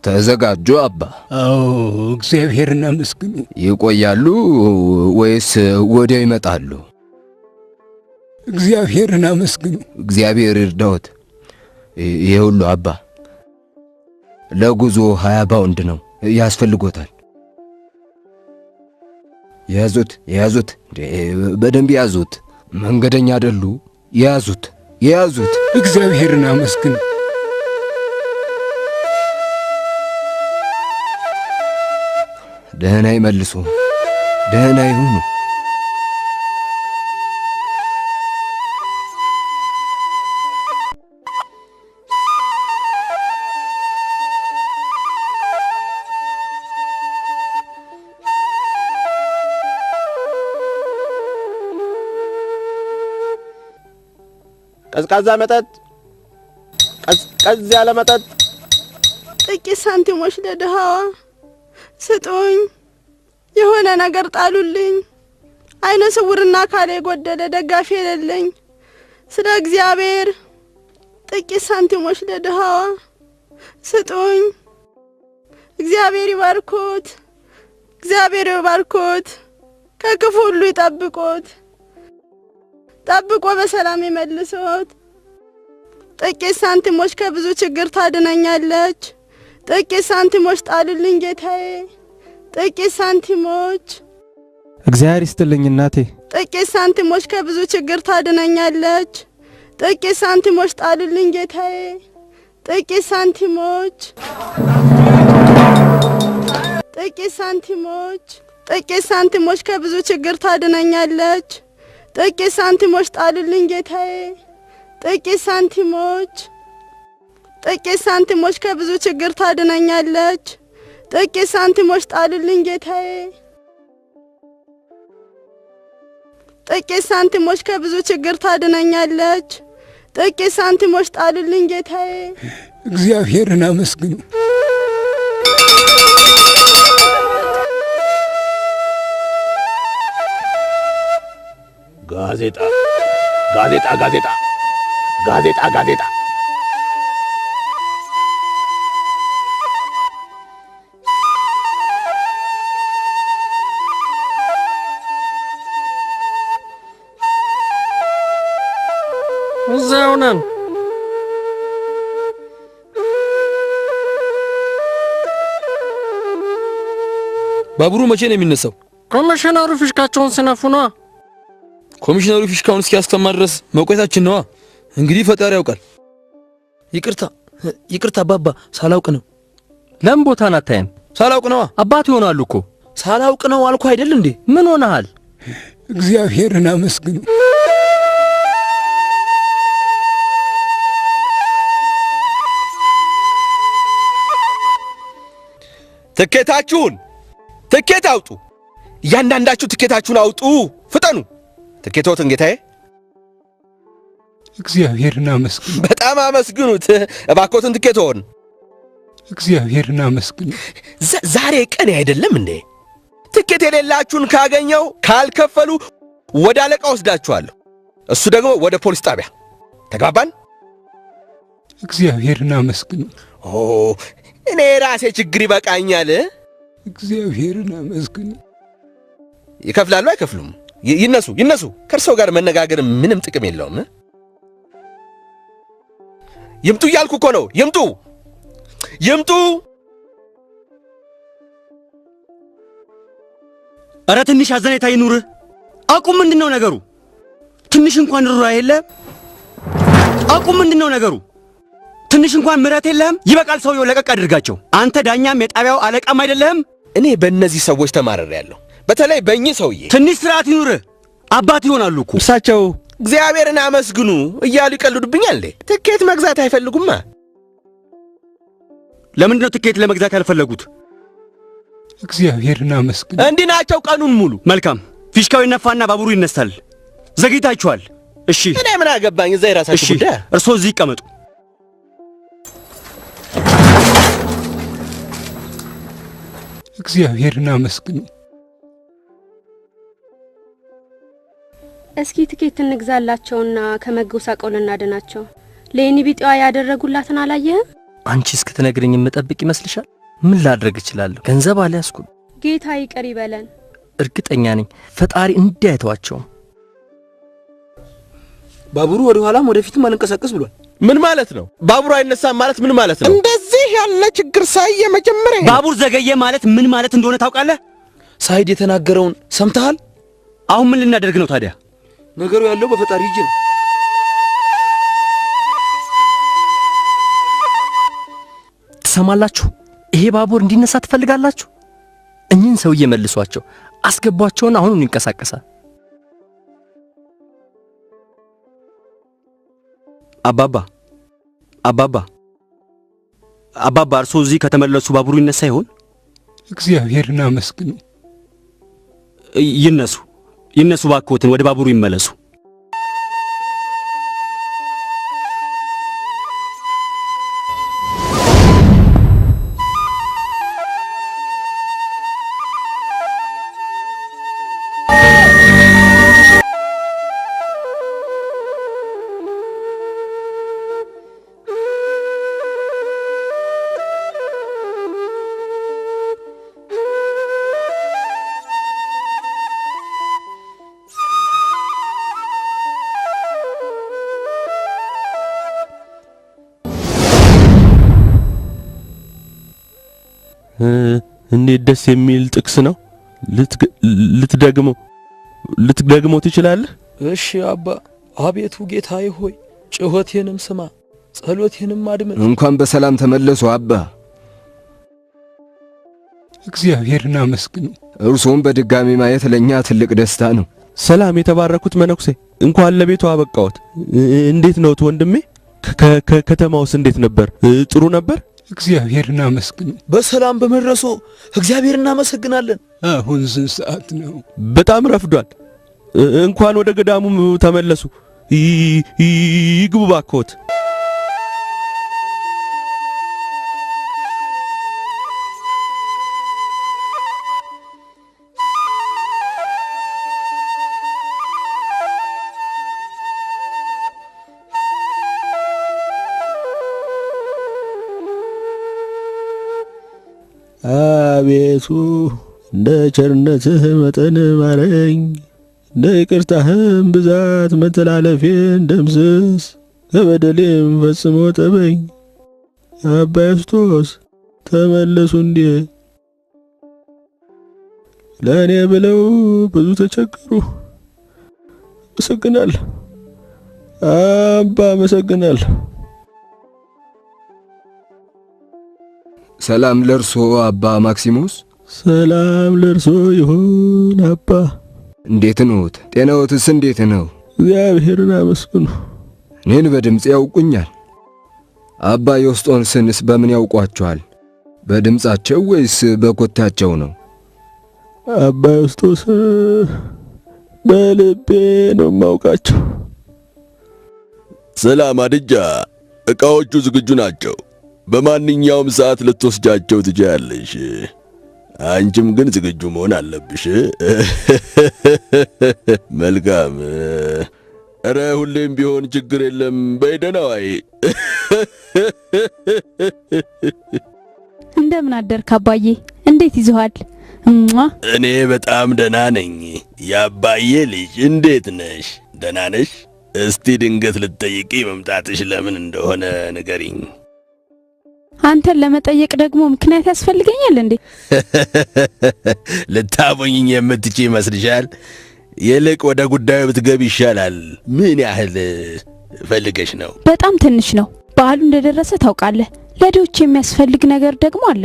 ተዘጋጁ አባ። አዎ፣ እግዚአብሔርን አመስግኑ። ይቆያሉ ወይስ ወዲያው ይመጣሉ? እግዚአብሔርን አመስግኑ። እግዚአብሔር ይርዳዎት። ይሄ ሁሉ አባ ለጉዞ 20 ፓውንድ ነው ያስፈልጎታል። ያዙት፣ ያዙት፣ በደንብ ያዙት። መንገደኛ አይደሉ? ያዙት፣ ያዙት። እግዚአብሔርን አመስግኑ። ደህና ይመልሱ፣ ደህና ይሁኑ። ቀዝቃዛ መጠጥ፣ ቀዝቀዝ ያለ መጠጥ። ጥቂት ሳንቲሞች ለድሃዋ ስጡኝ፣ የሆነ ነገር ጣሉልኝ። አይነ ስውርና አካሌ የጎደለ ደጋፊ የሌለኝ፣ ስለ እግዚአብሔር ጥቂት ሳንቲሞች ለድሃዋ ስጡኝ። እግዚአብሔር ይባርኮት፣ እግዚአብሔር ይባርኮት፣ ከክፉ ሁሉ ይጠብቆት፣ ጠብቆ በሰላም ይመልሶት። ጥቂት ሳንቲሞች ከብዙ ችግር ታድነኛለች። ጥቂት ሳንቲሞች ጣሉልኝ ጌታዬ፣ ጥቂት ሳንቲሞች። እግዚአብሔር ይስጥልኝ እናቴ። ጥቂት ሳንቲሞች ከብዙ ችግር ታድነኛለች። ጥቂት ሳንቲሞች ጣሉልኝ ጌታዬ፣ ጥቂት ሳንቲሞች። ጥቂት ሳንቲሞች፣ ጥቂት ሳንቲሞች ከብዙ ችግር ታድነኛለች። ጥቂት ሳንቲሞች ጣሉልኝ ጌታዬ፣ ጥቂት ሳንቲሞች። ጥቂት ሳንቲሞች ከብዙ ችግር ታድነኛለች። ጥቂት ሳንቲሞች ጣሉልኝ ጌታዬ፣ ጥቂት ሳንቲሞች ከብዙ ችግር ታድነኛለች። ጥቂት ሳንቲሞች ጣሉልኝ ጌታዬ። እግዚአብሔርን አመስግኑ። ጋዜጣ ጋዜጣ ጋዜጣ ጋዜጣ ጋዜጣ። እዛው ነን። ባቡሩ መቼ ነው የሚነሳው? ኮሚሽነሩ ፊሽካቸውን ሲነፉ ነዋ። ኮሚሽነሩ ፊሽካውን እስኪያስተማ ድረስ መቆየታችን ነዋ። እንግዲህ ፈጣሪ ያውቃል። ይቅርታ አባባ፣ ሳላውቅ ነው። ለምን ቦታን አታይም? ሳላውቅ ነዋ። አባት ይሆናሉ እኮ። ሳላውቅ ነው አልኩ አይደል እንዴ? ምን ሆነሃል? እግዚአብሔርን አመስግኑ። ትኬት አውጡ። እያንዳንዳችሁ ትኬታችሁን አውጡ። ፍጠኑ። ትኬቶትን ጌታዬ። እግዚአብሔርን አመስግኑ። በጣም አመስግኑት እባክዎትን። ትኬቶን እግዚአብሔርን አመስግኑ። ዛሬ ቀን አይደለም እንዴ? ትኬት የሌላችሁን ካገኘው ካልከፈሉ ወደ አለቃ ወስዳችኋለሁ። እሱ ደግሞ ወደ ፖሊስ ጣቢያ። ተግባባን? እግዚአብሔርን አመስግኑ። እኔ ራሴ ችግር ይበቃኛል። እግዚአብሔርን አመስግኑ። ይከፍላሉ አይከፍሉም? ይነሱ። ከእርሰው ጋር መነጋገር ምንም ጥቅም የለውም። ይምጡ እያልኩ እኮ ነው። ይምጡ። ኧረ ትንሽ አዘኔታ ይኑርህ። አቁም። ምንድነው ነገሩ? ትንሽ እንኳን ሩራ የለ። አቁም። ምንድነው ነገሩ? ትንሽ እንኳን ምረት የለህም? ይበቃል። ሰውየው ለቀቅ አድርጋቸው። አንተ ዳኛም የጣቢያው አለቃም አይደለህም። እኔ በእነዚህ ሰዎች ተማረሬያለሁ። በተለይ በእኚህ ሰውዬ። ትንሽ ስርዓት ይኑርህ። አባት ይሆናሉ እኮ እርሳቸው። እግዚአብሔርን አመስግኑ እያሉ ይቀልዱብኛል። ትኬት መግዛት አይፈልጉማ። ለምንድነው ትኬት ለመግዛት ያልፈለጉት? እግዚአብሔርን አመስግኑ። እንዲህ ናቸው ቀኑን ሙሉ። መልካም። ፊሽካው ይነፋና ባቡሩ ይነሳል። ዘግይታችኋል። እሺ፣ እኔ ምን አገባኝ? እዛ የራሳችሁ ጉዳይ። እርስዎ እዚህ ይቀመጡ። እግዚአብሔርን አመስግኑ። እስኪ ትኬት እንግዛላቸውና ከመጎሳቆል እናድናቸው። ለኔ ቢጤዋ ያደረጉላትን አላየህም? አንቺ እስክትነግሪኝ የምጠብቅ ይመስልሻል? ምን ላድርግ እችላለሁ? ገንዘብ አልያዝኩም። ጌታ ይቅር ይበለን። እርግጠኛ ነኝ ፈጣሪ እንዲያይተዋቸው። ባቡሩ ወደ ኋላም ወደፊትም አልንቀሳቀስ ብሏል። ምን ማለት ነው? ባቡሩ አይነሳም ማለት ምን ማለት ነው? እንደዚህ ያለ ችግር ሳይ የመጀመሪያ ባቡር ዘገየ ማለት ምን ማለት እንደሆነ ታውቃለህ? ሳይድ የተናገረውን ሰምተሃል? አሁን ምን ልናደርግ ነው ታዲያ? ነገሩ ያለው በፈጣሪ እጅ ነው። ትሰማላችሁ? ይሄ ባቡር እንዲነሳ ትፈልጋላችሁ? እኚህን ሰውዬ መልሷቸው፣ አስገቧቸውና አሁኑን ይንቀሳቀሳል። አባባ እርሶ እዚህ ከተመለሱ ባቡሩ ይነሳ ይሆን? እግዚአብሔርን አመስግኑ። ይነሱ ባክዎትን፣ ወደ ባቡሩ ይመለሱ። እንዴት ደስ የሚል ጥቅስ ነው። ልትደግመው ትችላለህ? እሺ አባ። አቤቱ ጌታዬ ሆይ ጩኸቴንም ስማ፣ ጸሎቴንም አድምጥ። እንኳን በሰላም ተመለሱ አባ። እግዚአብሔርን አመስግኑ። እርሶም በድጋሚ ማየት ለኛ ትልቅ ደስታ ነው። ሰላም የተባረኩት መነኩሴ፣ እንኳን ለቤቱ አበቃዎት። እንዴት ነዎት ወንድሜ? ከተማውስ እንዴት ነበር? ጥሩ ነበር? እግዚአብሔርን አመስግኑ። በሰላም በመድረሶ እግዚአብሔር እናመሰግናለን። አሁን ስንት ሰዓት ነው? በጣም ረፍዷል። እንኳን ወደ ገዳሙ ተመለሱ። ይግቡ ባክዎት። አቤቱ እንደ ቸርነትህ መጠን ማረኝ፣ እንደ ይቅርታህም ብዛት መተላለፌን ደምስስ፣ ከበደሌም ፈጽሞ ጠበኝ። አባ ዮስጦስ ተመለሱ እንዴ? ለእኔ ብለው ብዙ ተቸገሩ። አመሰግናለሁ አባ፣ አመሰግናለሁ። ሰላም ለርሶ አባ ማክሲሞስ። ሰላም ለርሶ ይሁን አባ። እንዴት ነዎት? ጤናዎትስ እንዴት ነው? እግዚአብሔርን አመስግኑ። እኔን በድምፅ ያውቁኛል። አባ ዮስጦስንስ በምን ያውቋቸዋል? በድምፃቸው ወይስ በኮታቸው ነው? አባ ዮስጦስ በልቤ ነው የማውቃቸው። ሰላም አድጃ፣ ዕቃዎቹ ዝግጁ ናቸው። በማንኛውም ሰዓት ልትወስጃቸው ትችያለሽ። አንቺም ግን ዝግጁ መሆን አለብሽ። መልካም። ኧረ ሁሌም ቢሆን ችግር የለም። በይደና ዋይ። እንደምን አደርክ አባዬ? እንዴት ይዘዋል? እኔ በጣም ደህና ነኝ። የአባዬ ልጅ እንዴት ነሽ? ደህና ነሽ? እስቲ ድንገት ልትጠይቂ መምጣትሽ ለምን እንደሆነ ንገሪኝ። አንተን ለመጠየቅ ደግሞ ምክንያት ያስፈልገኛል እንዴ? ልታሞኝኝ የምትችይ ይመስልሻል? ይልቅ ወደ ጉዳዩ ብትገቢ ይሻላል። ምን ያህል ፈልገሽ ነው? በጣም ትንሽ ነው። በዓሉ እንደደረሰ ታውቃለህ። ለድሆች የሚያስፈልግ ነገር ደግሞ አለ።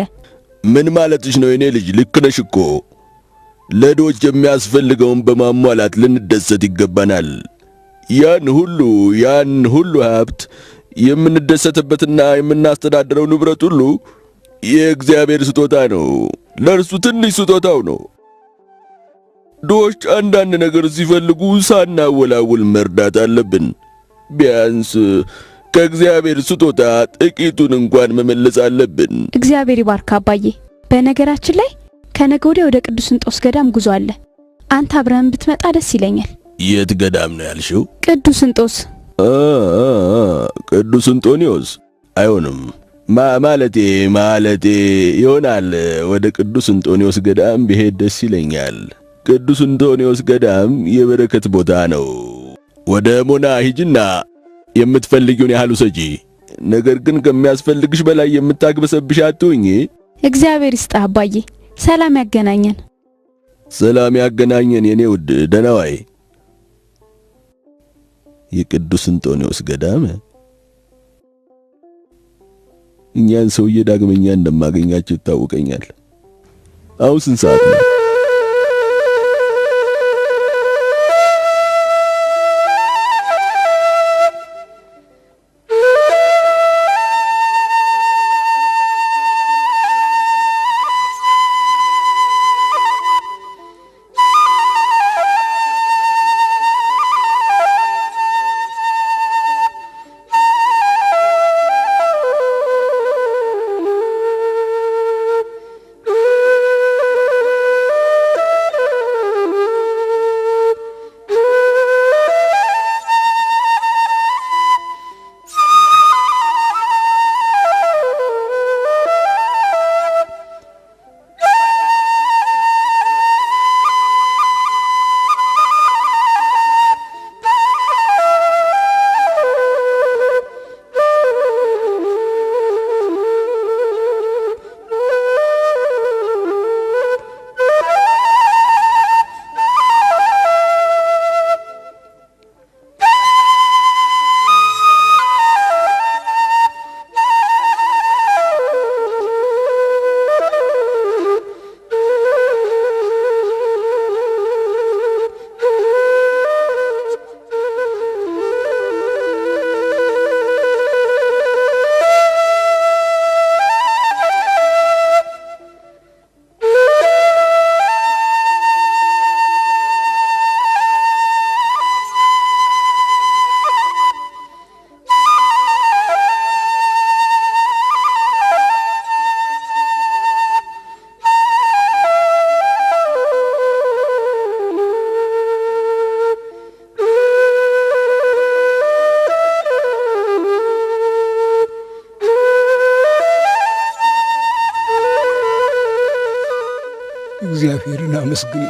ምን ማለትሽ ነው የኔ ልጅ? ልክ ነሽ እኮ። ለድሆች የሚያስፈልገውን በማሟላት ልንደሰት ይገባናል። ያን ሁሉ ሀብት የምንደሰትበትና የምናስተዳድረው ንብረት ሁሉ የእግዚአብሔር ስጦታ ነው። ለእርሱ ትንሽ ስጦታው ነው። ድሆች አንዳንድ ነገር ሲፈልጉ ሳናወላውል መርዳት አለብን። ቢያንስ ከእግዚአብሔር ስጦታ ጥቂቱን እንኳን መመለስ አለብን። እግዚአብሔር ይባርክ አባዬ። በነገራችን ላይ ከነገ ወዲያ ወደ ቅዱስ እንጦስ ገዳም ጉዞ አለ። አንተ አብረን ብትመጣ ደስ ይለኛል። የት ገዳም ነው ያልሽው? ቅዱስ እንጦስ። ቅዱስ እንጦንዮስ አይሆንም። ማለቴ ይሆናል። ወደ ቅዱስ እንጦንዮስ ገዳም ብሄድ ደስ ይለኛል። ቅዱስ እንጦንዮስ ገዳም የበረከት ቦታ ነው። ወደ ሞና ሂጂና የምትፈልጊውን ያህል ውሰጂ። ነገር ግን ከሚያስፈልግሽ በላይ የምታግበሰብሽ አትሁኚ። እግዚአብሔር ይስጥህ አባዬ። ሰላም ያገናኘን። ሰላም ያገናኘን የኔ ውድ። ደህና ዋይ። የቅዱስ እንጦንዮስ ገዳም እኛን ሰውዬ ዳግመኛ እንደማገኛቸው ይታወቀኛል። አሁን ስንት ሰዓት ነው? እግዚአብሔርን አመስግኑ።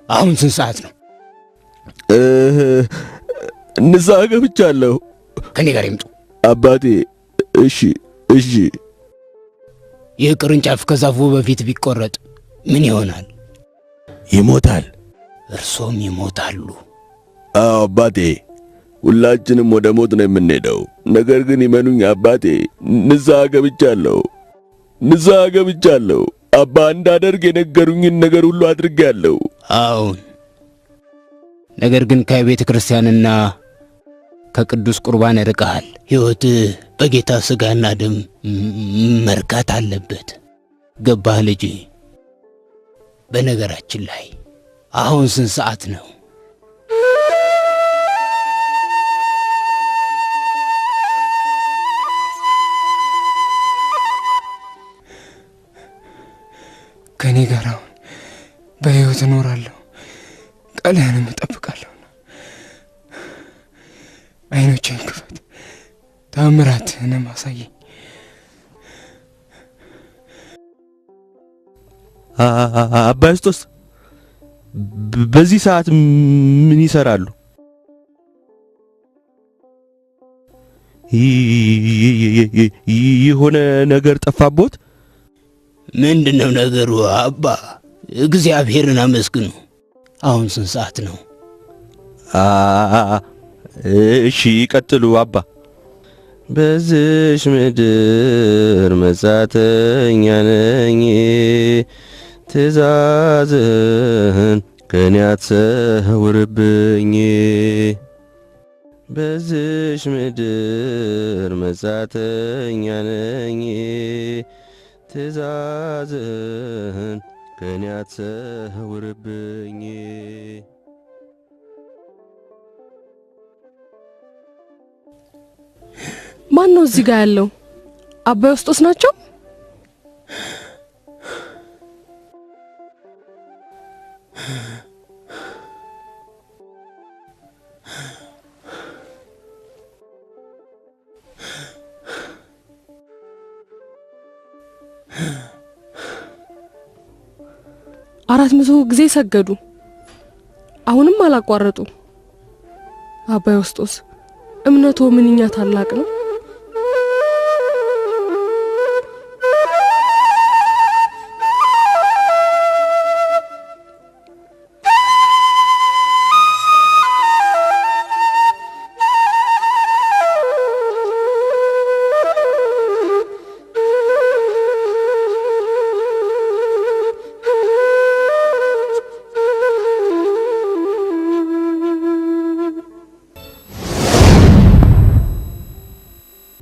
አሁን ስንት ሰዓት ነው? ንስሐ ገብቻለሁ። ከኔ ጋር ይምጡ አባቴ። እሺ እሺ። ይህ ቅርንጫፍ ከዛፉ በፊት ቢቆረጥ ምን ይሆናል? ይሞታል። እርሶም ይሞታሉ። አዎ አባቴ፣ ሁላችንም ወደ ሞት ነው የምንሄደው። ነገር ግን ይመኑኝ አባቴ፣ ንስሐ ገብቻለሁ። ንስሐ ገብቻለሁ። አባ እንዳደርግ የነገሩኝን ነገር ሁሉ አድርጌያለሁ። አዎን፣ ነገር ግን ከቤተ ክርስቲያንና ከቅዱስ ቁርባን ርቀሃል። ሕይወትህ በጌታ ሥጋና ደም መርካት አለበት። ገባህ ልጄ? በነገራችን ላይ አሁን ስንት ሰዓት ነው? ከኔ ጋር አሁን በሕይወት እኖራለሁ፣ ቃልህንም እጠብቃለሁ። ዓይኖቼን ክፈት፣ ተአምራትህንም አሳየኝ። አባ ዮስጦስ በዚህ ሰዓት ምን ይሰራሉ? የሆነ ነገር ጠፋቦት? ምንድነው ነገሩ አባ? እግዚአብሔርን አመስግኑ። አሁን ስንት ሰዓት ነው? እሺ ይቀጥሉ አባ። በዚሽ ምድር መጻተኛ ነኝ ትእዛዝህን ከኔ አትሰውርብኝ በዚሽ ምድር መጻተኛ ነኝ ትእዛዝህን ከኔ አትሰውርብኝ ማን ነው እዚህ ጋር ያለው? አባ ዮስጦስ ናቸው? አራት መቶ ጊዜ ሰገዱ። አሁንም አላቋረጡ። አባ ዮስጦስ እምነቶ ምንኛ ታላቅ ነው።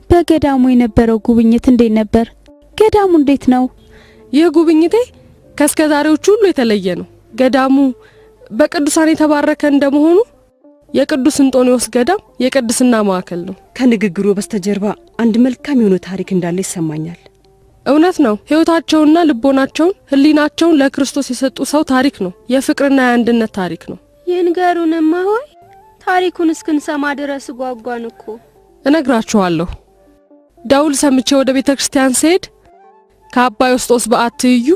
በገዳሙ የነበረው ጉብኝት እንዴት ነበር? ገዳሙ እንዴት ነው? የጉብኝቴ ከስከዛሬዎቹ ሁሉ የተለየ ነው። ገዳሙ በቅዱሳን የተባረከ እንደመሆኑ የቅዱስ እንጦንዮስ ገዳም የቅድስና ማዕከል ነው። ከንግግሩ በስተጀርባ አንድ መልካም የሆነ ታሪክ እንዳለ ይሰማኛል። እውነት ነው። ሕይወታቸውና ልቦናቸውን ህሊናቸውን ለክርስቶስ የሰጡ ሰው ታሪክ ነው። የፍቅርና የአንድነት ታሪክ ነው። ይንገሩንማ ሆይ ታሪኩን እስክንሰማ ድረስ ጓጓን እኮ። እነግራችኋለሁ። ደውል ሰምቼ ወደ ቤተ ክርስቲያን ስሄድ ከአባ ዮስጦስ በዓት ትይዩ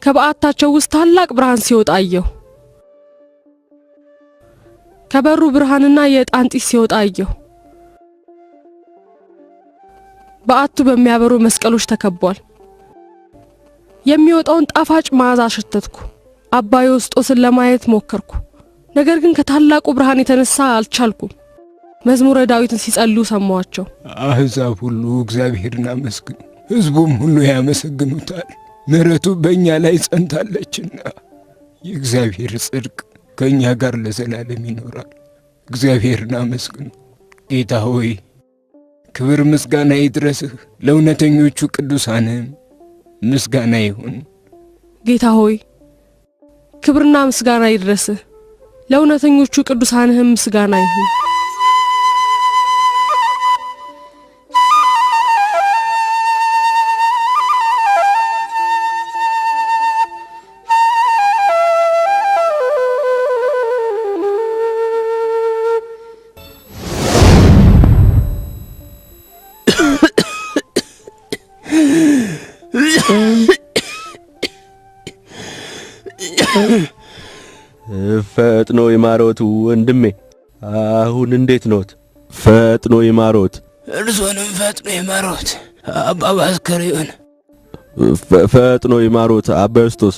ከበዓታቸው ውስጥ ታላቅ ብርሃን ሲወጣ አየሁ። ከበሩ ብርሃንና የዕጣን ጢስ ሲወጣ አየሁ። በዓቱ በሚያበሩ መስቀሎች ተከቧል። የሚወጣውን ጣፋጭ መዓዛ አሸተትኩ። አባ ዮስጦስን ለማየት ሞከርኩ። ነገር ግን ከታላቁ ብርሃን የተነሳ አልቻልኩም። መዝሙረ ዳዊትን ሲጸልዩ ሰማዋቸው። አሕዛብ ሁሉ እግዚአብሔርን አመስግኑ፣ ሕዝቡም ሁሉ ያመሰግኑታል። ምሕረቱ በእኛ ላይ ጸንታለችና የእግዚአብሔር ጽድቅ ከእኛ ጋር ለዘላለም ይኖራል። እግዚአብሔርን አመስግኑ። ጌታ ሆይ ክብር ምስጋና ይድረስህ፣ ለእውነተኞቹ ቅዱሳንም ምስጋና ይሁን። ጌታ ሆይ ክብርና ምስጋና ይድረስህ፣ ለእውነተኞቹ ቅዱሳንህም ምስጋና ይሁን። ፈጥኖ ይማሮት ወንድሜ፣ አሁን እንዴት ኖት? ፈጥኖ ይማሮት። እርሶንም ፈጥኖ ይማሮት አባ ባስከሬውን። ፈጥኖ ይማሮት አባ ዮስጦስ።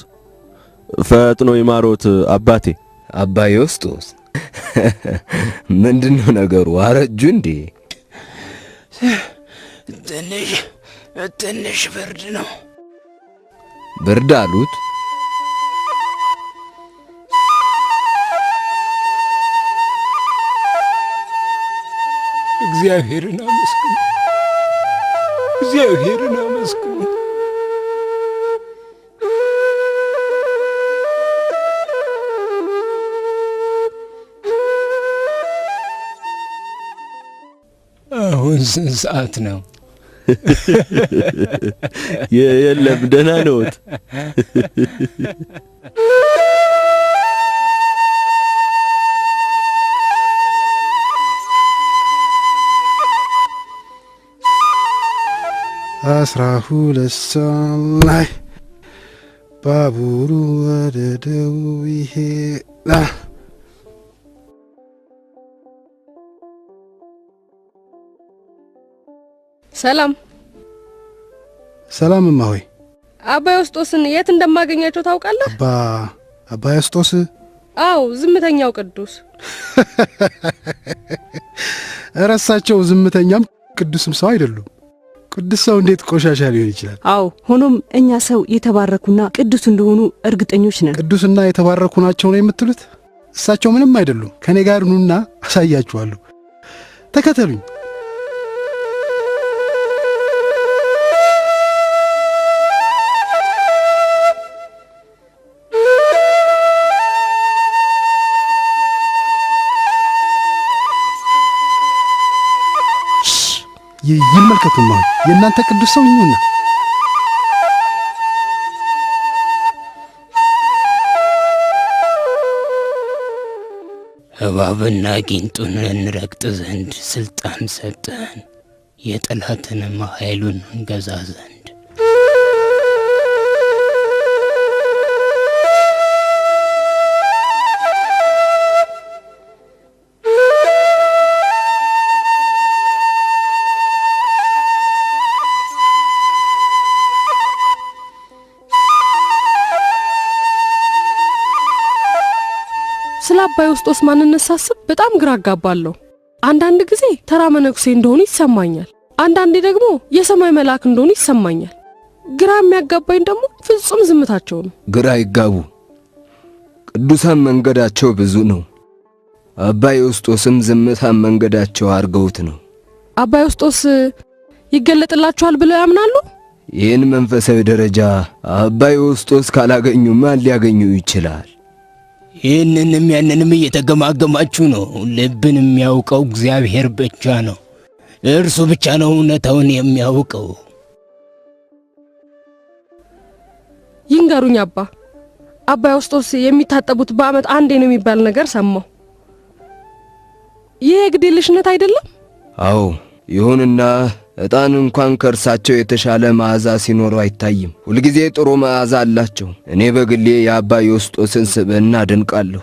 ፈጥኖ ይማሮት አባቴ። አባ ዮስጦስ ምንድነው ነገሩ? አረጁ እንዴ? ትንሽ ብርድ ነው። ብርድ አሉት? እግዚአብሔርን አመስግኑ፣ እግዚአብሔርን አመስግኑ። አሁን ስንት ሰዓት ነው? የለም ደህና ነዎት? አስራ ሁለት ሰዓት ላይ ባቡሩ ወደ ደቡብ ይሄዳል። ሰላም ሰላም እማሆይ። አባ ዮስጦስን የት እንደማገኛቸው ታውቃለህ? አባ ዮስጦስ? አዎ፣ ዝምተኛው ቅዱስ። እራሳቸው ዝምተኛም ቅዱስም ሰው አይደሉም። ቅዱስ ሰው እንዴት ቆሻሻ ሊሆን ይችላል? አዎ፣ ሆኖም እኛ ሰው የተባረኩና ቅዱስ እንደሆኑ እርግጠኞች ነን። ቅዱስና የተባረኩ ናቸው ነው የምትሉት? እሳቸው ምንም አይደሉም። ከኔ ጋር ኑና አሳያችኋለሁ። ተከተሉኝ። ይመልከቱማ፣ የእናንተ ቅዱስ ሰው ይሁንና እባብና ጊንጡን እንረግጥ ዘንድ ስልጣን ሰጠን፣ የጠላትንም ኃይሉን እንገዛ ዘንድ። ስለ አባ ዮስጦስ ማንነት ሳስብ በጣም ግራ አጋባለሁ። አንዳንድ ጊዜ ተራ መነኩሴ እንደሆኑ ይሰማኛል፣ አንዳንዴ ደግሞ የሰማይ መልአክ እንደሆኑ ይሰማኛል። ግራ የሚያጋባኝ ደግሞ ፍጹም ዝምታቸው ነው። ግራ ይጋቡ፣ ቅዱሳን መንገዳቸው ብዙ ነው። አባ ዮስጦስም ዝምታን መንገዳቸው አድርገውት ነው። አባ ዮስጦስ ይገለጥላቸዋል ብለው ያምናሉ? ይህን መንፈሳዊ ደረጃ አባ ዮስጦስ ካላገኙ ማን ሊያገኙ ይችላል? ይህንንም ያንንም እየተገማገማችሁ ነው። ልብን የሚያውቀው እግዚአብሔር ብቻ ነው። እርሱ ብቻ ነው እውነታውን የሚያውቀው። ይንገሩኝ አባ ዮስጦስ የሚታጠቡት በዓመት አንዴ ነው የሚባል ነገር ሰማሁ። ይህ ግዴለሽነት አይደለም? አዎ፣ ይሁንና ዕጣን እንኳን ከእርሳቸው የተሻለ መዓዛ ሲኖረው አይታይም። ሁልጊዜ ጥሩ መዓዛ አላቸው። እኔ በግሌ የአባ ዮስጦስን ስብዕና አደንቃለሁ።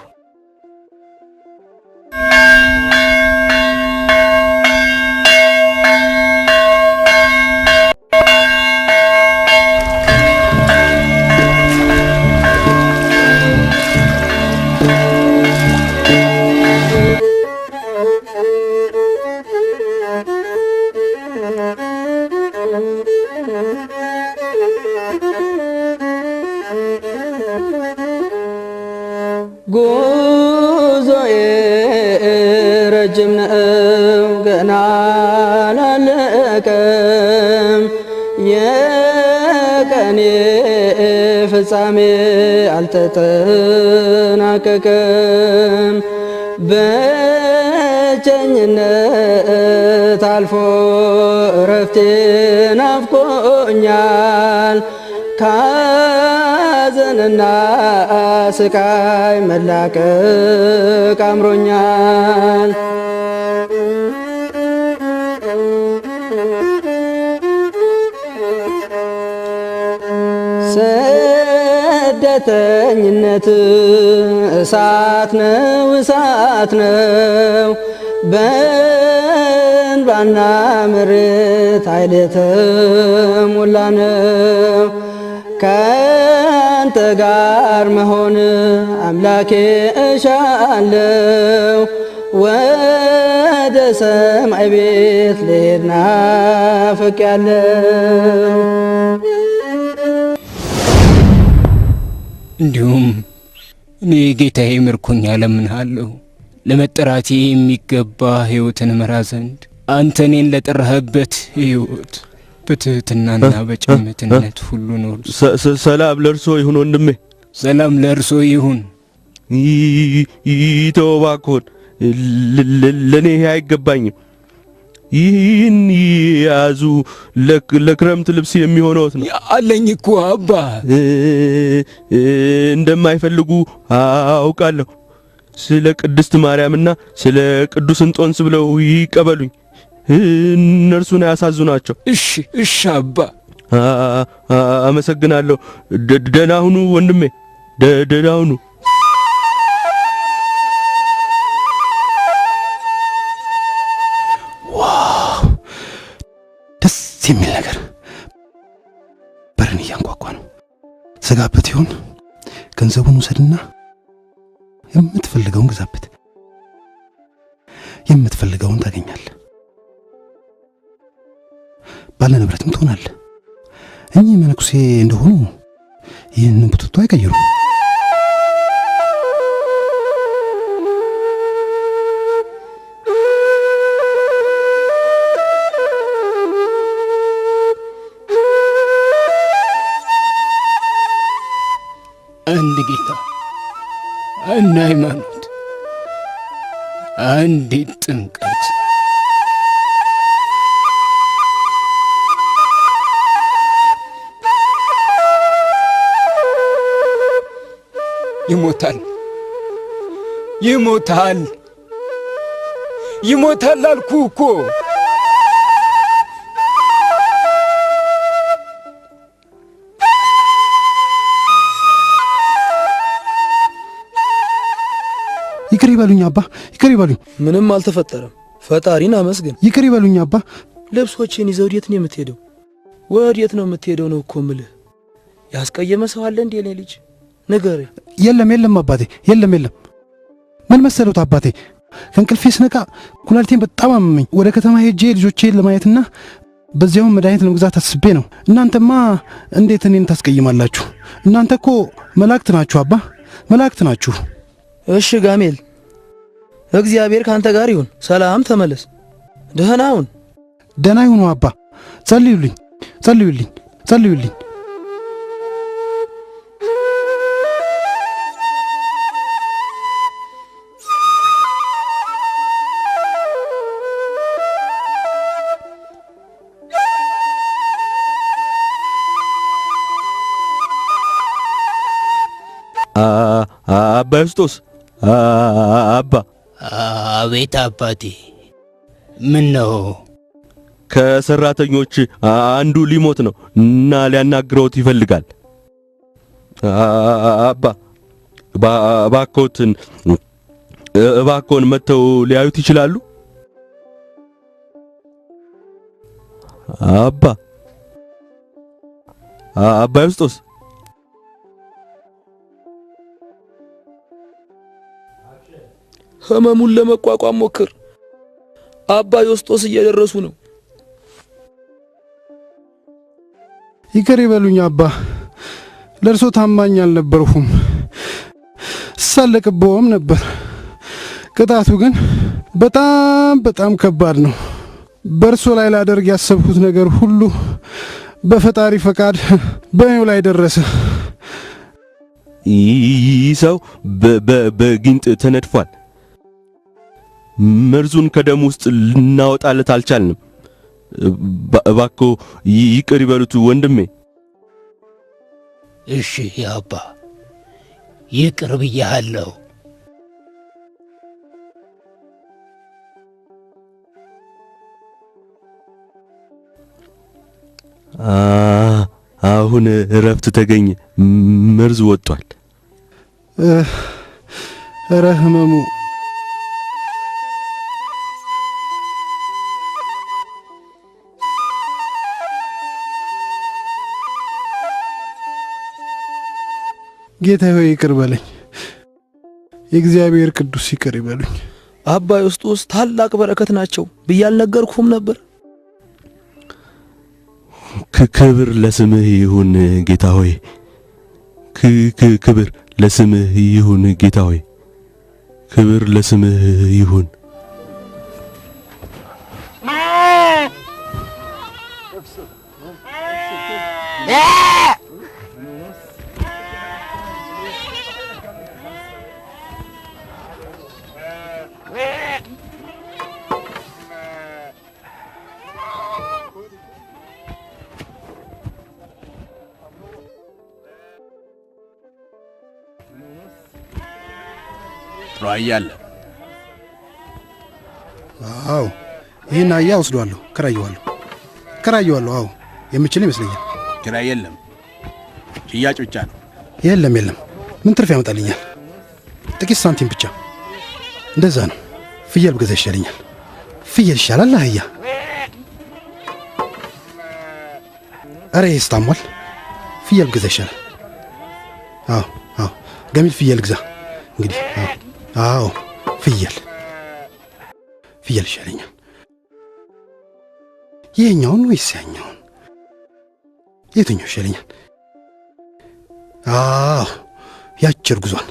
ጉዞዬ ረጅም ነው ገና አላለቀም፣ የቀኔ ፍጻሜ አልተጠናቀቀም። በብቸኝነት አልፎ እረፍቴ ናፍቆኛል። ካዘንና ስቃይ መላቀቅ አምሮኛል። ስደተኝነት እሳት ነው እሳት ነው፣ በእንባና ምሬት ኃይል የተሞላ ነው። ካንተ ጋር መሆን አምላኬ እሻለው፣ ወደ ሰማይ ቤት ልሄድ ናፍቄያለሁ። እንዲሁም እኔ ጌታዬ ምርኮኛ እለምንሃለሁ፣ ለመጠራቴ የሚገባ ሕይወትን እመራ ዘንድ አንተ እኔን ለጠራህበት ሕይወት በትህትናና በጭምትነት ሁሉ ኖር። ሰላም ለእርሶ ይሁን ወንድሜ። ሰላም ለእርሶ ይሁን። ይተው እባክዎን፣ ለእኔ ይሄ አይገባኝም። ይህን ያዙ፣ ለክረምት ልብስ የሚሆነዎት ነው። አለኝ እኮ አባ። እንደማይፈልጉ አውቃለሁ። ስለ ቅድስት ማርያምና ስለ ቅዱስ እንጦንስ ብለው ይቀበሉኝ። እነርሱን አያሳዝኗቸው። እሺ አባ። አመሰግናለሁ። ደህና ሁኑ ወንድሜ፣ ደህና ሁኑ። ዋው! ደስ የሚል ነገር። በርን እያንኳኳ ነው። ዘጋበት ይሆን? ገንዘቡን ውሰድና የምትፈልገውን ግዛበት። የምትፈልገውን ታገኛለህ። ባለ ንብረትም ትሆናለህ። እኚህ መነኩሴ እንደሆኑ ይህንን ቡትቶ አይቀይሩም። አንድ ጌታ፣ አንድ ሃይማኖት፣ አንዲት ጥምቀት። ይሞታል፣ ይሞታል፣ ይሞታል አልኩ እኮ። ይቅር ይበሉኝ አባ፣ ይቅር ይበሉኝ። ምንም አልተፈጠረም። ፈጣሪን አመስግን። ይቅር ይበሉኝ አባ። ልብሶችን ይዘህ ወዴት ነው የምትሄደው? ወዴት ነው የምትሄደው ነው እኮ ምልህ። ያስቀየመ ሰው አለ እንዴ? እኔ ልጅ ንገረኝ። የለም የለም አባቴ፣ የለም የለም። ምን መሰሉት አባቴ፣ ከእንቅልፌ ስነቃ ኩላሊቴን በጣም አመመኝ። ወደ ከተማ ሄጄ ልጆቼን ለማየትና በዚያውም መድኃኒት ለመግዛት አስቤ ነው። እናንተማ እንዴት እኔን ታስቀይማላችሁ? እናንተ እኮ መላእክት ናችሁ አባ፣ መላእክት ናችሁ። እሺ ጋሜል፣ እግዚአብሔር ካንተ ጋር ይሁን። ሰላም ተመለስ። ደህና ሁን። ደህና ይሁኑ አባ። ጸልዩልኝ፣ ጸልዩልኝ፣ ጸልዩልኝ። አባ ዮስጦስ፣ አባ። አቤት አባቴ። ምን ነው? ከሰራተኞች አንዱ ሊሞት ነው እና ሊያናግረውት ይፈልጋል። አባ እባክዎን መጥተው ሊያዩት ይችላሉ? አባ ዮስጦስ። ህመሙን ለመቋቋም ሞክር። አባ ዮስጦስ እየደረሱ ነው። ይቅር ይበሉኝ አባ፣ ለእርሶ ታማኝ አልነበርሁም። ሳለቅበውም ነበር። ቅጣቱ ግን በጣም በጣም ከባድ ነው። በእርሶ ላይ ላደርግ ያሰብሁት ነገር ሁሉ በፈጣሪ ፈቃድ በእኔው ላይ ደረሰ። ይህ ሰው በጊንጥ ተነድፏል። መርዙን ከደም ውስጥ ልናወጣለት አልቻልንም። እባክዎ ይቅር ይበሉት ወንድሜ። እሺ አባ፣ ይቅር ብያለሁ። አሁን እረፍት ተገኘ። መርዝ ወጥቷል። ኧረ ህመሙ ጌታ ሆይ ይቅር በለኝ። የእግዚአብሔር ቅዱስ ይቅር ይበሉኝ። አባ ዮስጦስ ታላቅ በረከት ናቸው ብዬ አልነገርኩም ነበር? ክብር ለስምህ ይሁን ጌታ ሆይ። ክብር ለስምህ ይሁን ጌታ ሆይ። ክብር ለስምህ ይሁን። ራያለ አዎ፣ ይህን አያ ወስዷለሁ። ከራየዋለሁ። አዎ፣ የምችል ይመስለኛል። ኪራይ የለም፣ ሽያጭ ብቻ ነው። የለም። ምን ትርፍ ያመጣልኛል? ጥቂት ሳንቲም ብቻ። እንደዛ ነው። ፍየል ብገዛ ይሻለኛል። ፍየል ይሻላል አህያ። አረ ይሄስ ታሟል። ፍየል ብገዛ ይሻላል። አዎ፣ ገሚል ፍየል ግዛ እንግዲህ። አዎ፣ ፍየል ይሻለኛል። ይሄኛውን ወይስ ያኛውን? የትኛው ይሻለኛል? ያጭር ጉዟን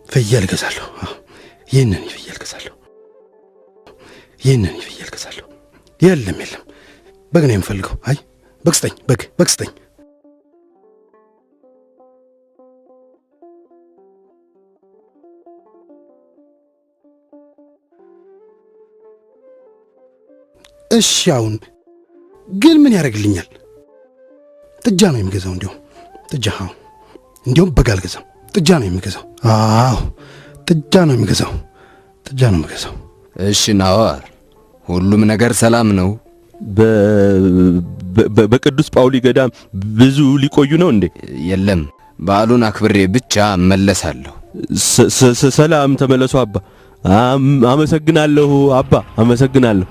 ፍየል ገዛለሁ። ይህንን ፍየል ገዛለሁ። የለም በግ ነው የምፈልገው። አይ በግ ስጠኝ፣ በግ ስጠኝ። እሺ አሁን ግን ምን ያደርግልኛል? ጥጃ ነው የሚገዛው። እንዲያውም በግ አልገዛም፣ ጥጃ ነው የሚገዛው። ጥጃ ነው የሚገዛው። እሺ ናዋር፣ ሁሉም ነገር ሰላም ነው? በቅዱስ ጳውሊ ገዳም ብዙ ሊቆዩ ነው እንዴ? የለም፣ በዓሉን አክብሬ ብቻ እመለሳለሁ። ሰላም ተመለሱ አባ። አመሰግናለሁ አባ፣ አመሰግናለሁ።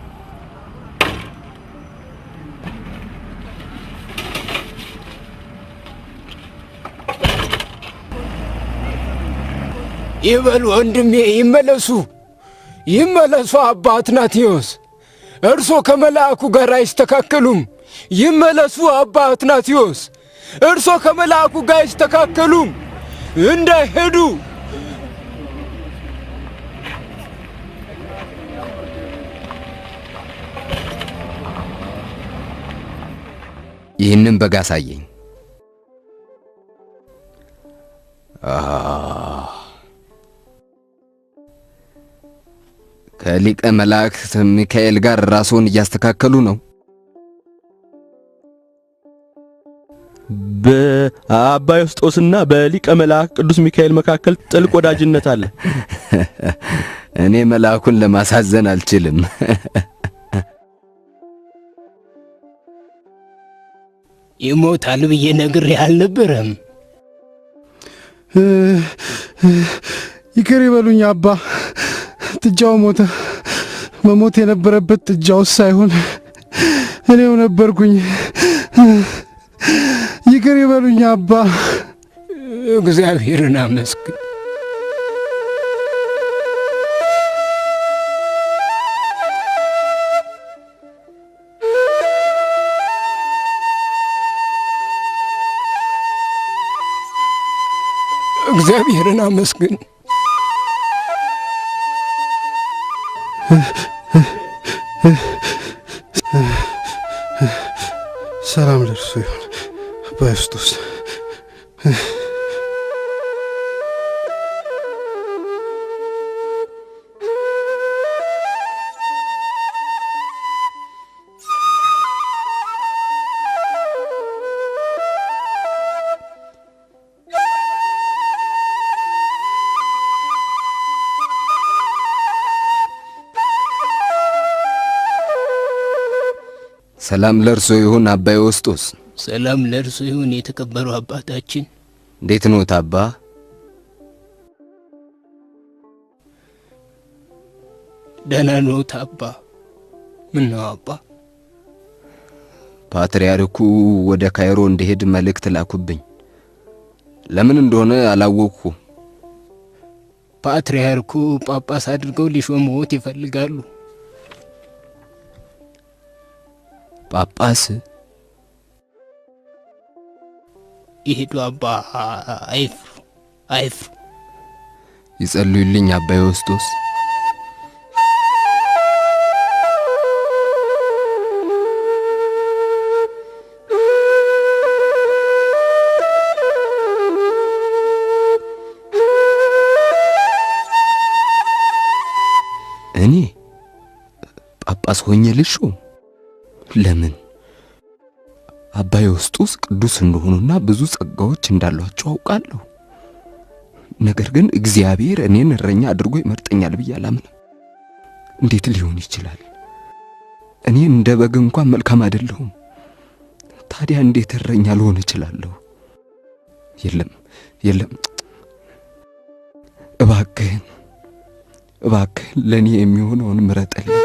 ይበሉ ወንድሜ፣ ይመለሱ አባ አትናቴዎስ፣ እርሶ ከመልአኩ ጋር አይስተካከሉም። ይመለሱ አባ አትናቴዎስ፣ እርሶ ከመልአኩ ጋር አይስተካከሉም፣ እንዳይሄዱ። ይህንን በግ አሳየኝ። ከሊቀ መላእክት ሚካኤል ጋር ራስዎን እያስተካከሉ ነው? በአባ ዮስጦስና በሊቀ መላእክት ቅዱስ ሚካኤል መካከል ጥልቅ ወዳጅነት አለ። እኔ መልአኩን ለማሳዘን አልችልም። ይሞታል ብዬ ነግሬህ አልነበረም? ይቅር ይበሉኝ አባ፣ ጥጃው ሞተ። መሞት የነበረበት ጥጃው ሳይሆን እኔው ነበርኩኝ። ይቅር ይበሉኝ አባ። እግዚአብሔርን አመስግን። እግዚአብሔርን አመስግን። ሰላም ለእርሱ ይሁን አባ ዮስጦስ። ሰላም ለእርሶ ይሁን አባ ዮስጦስ። ሰላም ለእርሱ ይሁን የተከበሩ አባታችን። እንዴት ኖት አባ? ደህና ኖት አባ? ምን ነው አባ? ፓትርያርኩ ወደ ካይሮ እንድሄድ መልእክት ላኩብኝ። ለምን እንደሆነ አላወቅኩም። ፓትርያርኩ ጳጳስ አድርገው ሊሾሙት ይፈልጋሉ። ጳጳስ? ይሄዱ አባ፣ አይፍሩ። ይጸልዩልኝ አባ ዮስጦስ። እኔ ጳጳስ ሆኜ ልሾም? ለምን? አባ ዮስጦስ ቅዱስ እንደሆኑና ብዙ ጸጋዎች እንዳሏቸው አውቃለሁ። ነገር ግን እግዚአብሔር እኔን እረኛ አድርጎ ይመርጠኛል ብዬ አላምንም። እንዴት ሊሆን ይችላል? እኔ እንደ በግ እንኳን መልካም አይደለሁም። ታዲያ እንዴት እረኛ ልሆን እችላለሁ? የለም። እባክህን ለኔ የሚሆነውን ምረጥልኝ።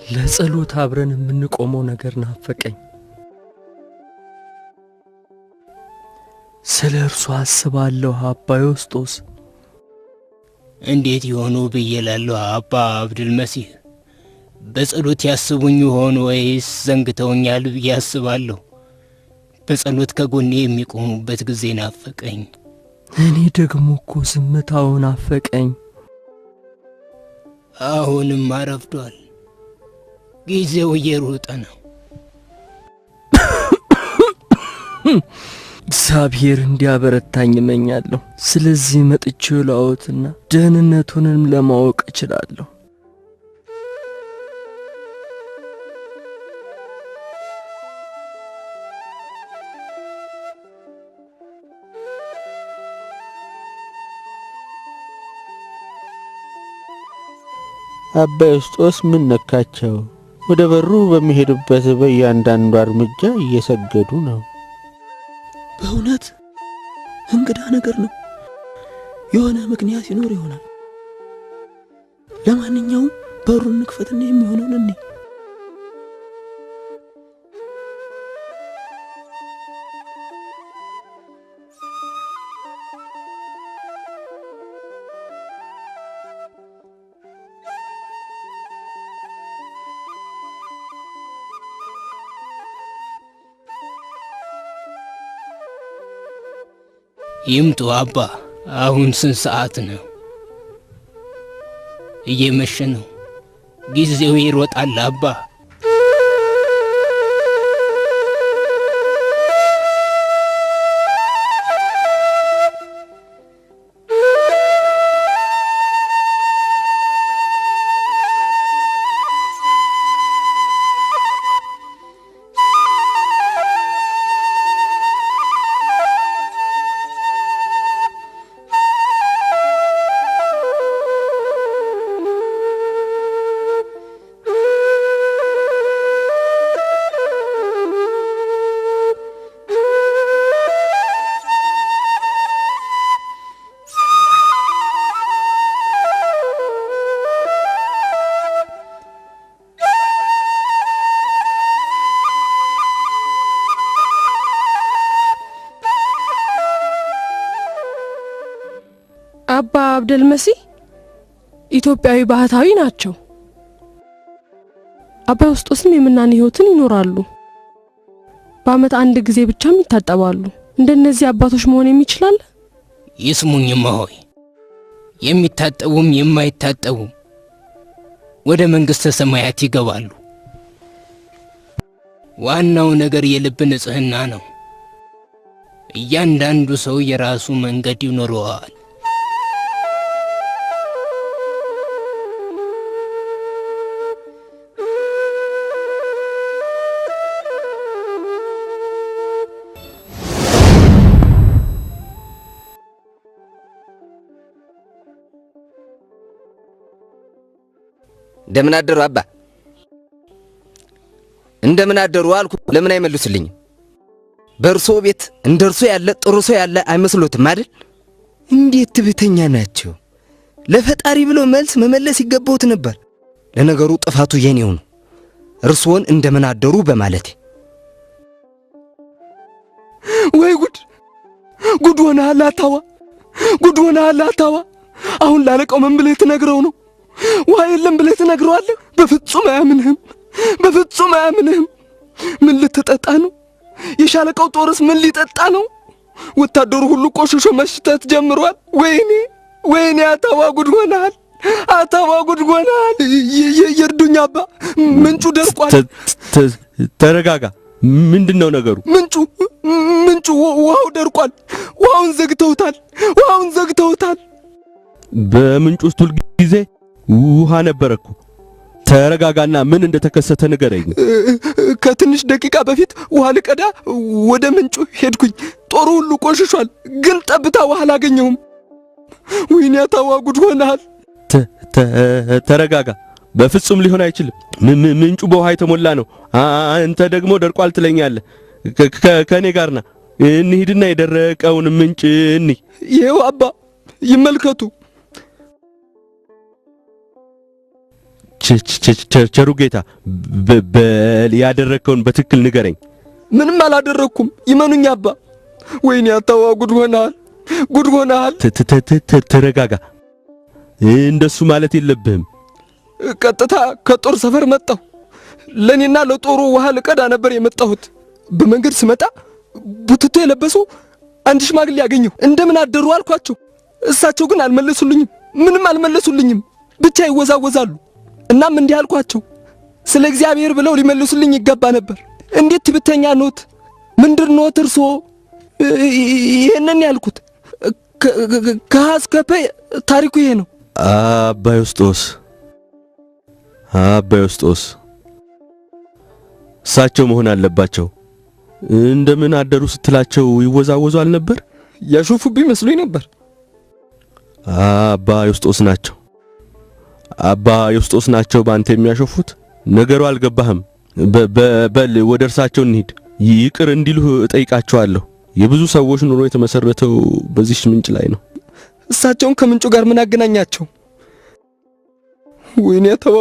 ለጸሎት አብረን የምንቆመው ነገር ናፈቀኝ። ስለ እርሱ አስባለሁ አባ ዮስጦስ። እንዴት ይሆኑ ብዬ እላለሁ አባ አብዱል መሲህ። በጸሎት ያስቡኝ ይሆን ወይስ ዘንግተውኛል ብዬ አስባለሁ። በጸሎት ከጎኔ የሚቆሙበት ጊዜ ናፈቀኝ። እኔ ደግሞ እኮ ዝምታው ናፈቀኝ። አሁንም አረፍዷል። ጊዜው እየሮጠ ነው። እግዚአብሔር እንዲያበረታኝ እመኛለሁ። ስለዚህ መጥቼ ላዎትና ደህንነቱንም ለማወቅ እችላለሁ። አባ ዮስጦስ ምን ነካቸው? ወደ በሩ በሚሄዱበት በእያንዳንዱ እርምጃ እየሰገዱ ነው። በእውነት እንግዳ ነገር ነው። የሆነ ምክንያት ይኖር ይሆናል። ለማንኛውም በሩን ንክፈትና የሚሆነውን እንይ። ይምጡ አባ። አሁን ስንት ሰዓት ነው? እየመሸ ነው። ጊዜው ይሮጣል አባ። አባ አብዱል መሲህ ኢትዮጵያዊ ባህታዊ ናቸው። አባ ዮስጦስም የምናኔ ሕይወትን ይኖራሉ። በአመት አንድ ጊዜ ብቻም ይታጠባሉ። እንደነዚህ አባቶች መሆን የሚችላል? ይስሙኝማ ሆይ፣ የሚታጠቡም የማይታጠቡም ወደ መንግሥተ ሰማያት ይገባሉ። ዋናው ነገር የልብ ንጽህና ነው። እያንዳንዱ ሰው የራሱ መንገድ ይኖረዋል። እንደምን አደሩ አባ? እንደምን አደሩ አልኩ። ለምን አይመልሱልኝም? በእርሶ ቤት እንደርሶ ያለ ጥሩ ሰው ያለ አይመስሎትም አይደል? እንዴት ትዕቢተኛ ናቸው! ለፈጣሪ ብሎ መልስ መመለስ ይገባውት ነበር። ለነገሩ ጥፋቱ የኔው ነው፣ እርሶን እንደምን አደሩ በማለቴ። ወይ ጉድ! ጉድ ሆነሃል አታዋ! ጉድ ሆነሃል አታዋ! አሁን ላለቀው ምን ብለህ ትነግረው ነው? ውሃ የለም ብለህ ትነግረዋለህ? በፍጹም አያምንህም፣ በፍጹም አያምንህም። ምን ልትጠጣ ነው? የሻለቃው ጦርስ ምን ሊጠጣ ነው? ወታደሩ ሁሉ ቆሽሾ መሽተት ጀምሯል። ወይኔ ወይኔ! አታዋ ጉድ ሆነሃል፣ አታዋ ጉድ ሆነሃል። የእርዱኝ አባ፣ ምንጩ ደርቋል። ተረጋጋ። ምንድነው ነገሩ? ምንጩ ውሃው ደርቋል። ውሃውን ዘግተውታል፣ ውሃውን ዘግተውታል። በምንጩ ውስጥ ሁል ጊዜ ውሃ ነበረኩ። ተረጋጋና ምን እንደተከሰተ ንገረኝ። ከትንሽ ደቂቃ በፊት ውሃ ልቀዳ ወደ ምንጩ ሄድኩኝ። ጦሩ ሁሉ ቆሽሿል፣ ግን ጠብታ ውሃ አላገኘሁም። ወይኔ አታዋ ጉድ ሆነሃል። ተረጋጋ። በፍጹም ሊሆን አይችልም። ምንጩ በውሃ የተሞላ ነው። አንተ ደግሞ ደርቋል ትለኛለህ። ከኔ ጋር ና እንሂድና የደረቀውን ምንጭ እንይ። ይኸው አባ ይመልከቱ። ቸሩ ጌታ በል ያደረከውን በትክክል ንገረኝ። ምንም አላደረኩም፣ ይመኑኝ አባ። ወይኔ አታዋ ጉድ ሆነሃል፣ ጉድ ሆነሃል። ተረጋጋ። እንደሱ ማለት የለብህም። ቀጥታ ከጦር ሰፈር መጣሁ። ለኔና ለጦሩ ውሃ ልቀዳ ነበር የመጣሁት። በመንገድ ስመጣ ቡትቶ የለበሱ አንድ ሽማግሌ ያገኘሁ። እንደምን አደሩ አልኳቸው። እሳቸው ግን አልመለሱልኝም፣ ምንም አልመለሱልኝም። ብቻ ይወዛወዛሉ። እናም እንዲህ አልኳቸው፣ ስለ እግዚአብሔር ብለው ሊመልሱልኝ ይገባ ነበር። እንዴት ትብተኛ ኖት? ምንድር ኖት እርሶ? ይሄንን ያልኩት ከአስከፈ ታሪኩ ይሄ ነው። አባ ዮስጦስ እሳቸው መሆን አለባቸው። እንደምን አደሩ ስትላቸው ይወዛወዙ አልነበር? ያሾፉብኝ መስሎኝ ነበር። አባ ዮስጦስ ናቸው ባንተ የሚያሾፉት። ነገሩ አልገባህም። በል ወደ እርሳቸው እንሂድ። ይቅር እንዲሉ እጠይቃቸዋለሁ። የብዙ ሰዎች ኑሮ የተመሰረተው በዚህ ምንጭ ላይ ነው። እሳቸውን ከምንጩ ጋር ምን አገናኛቸው? ወይኔ አታዋ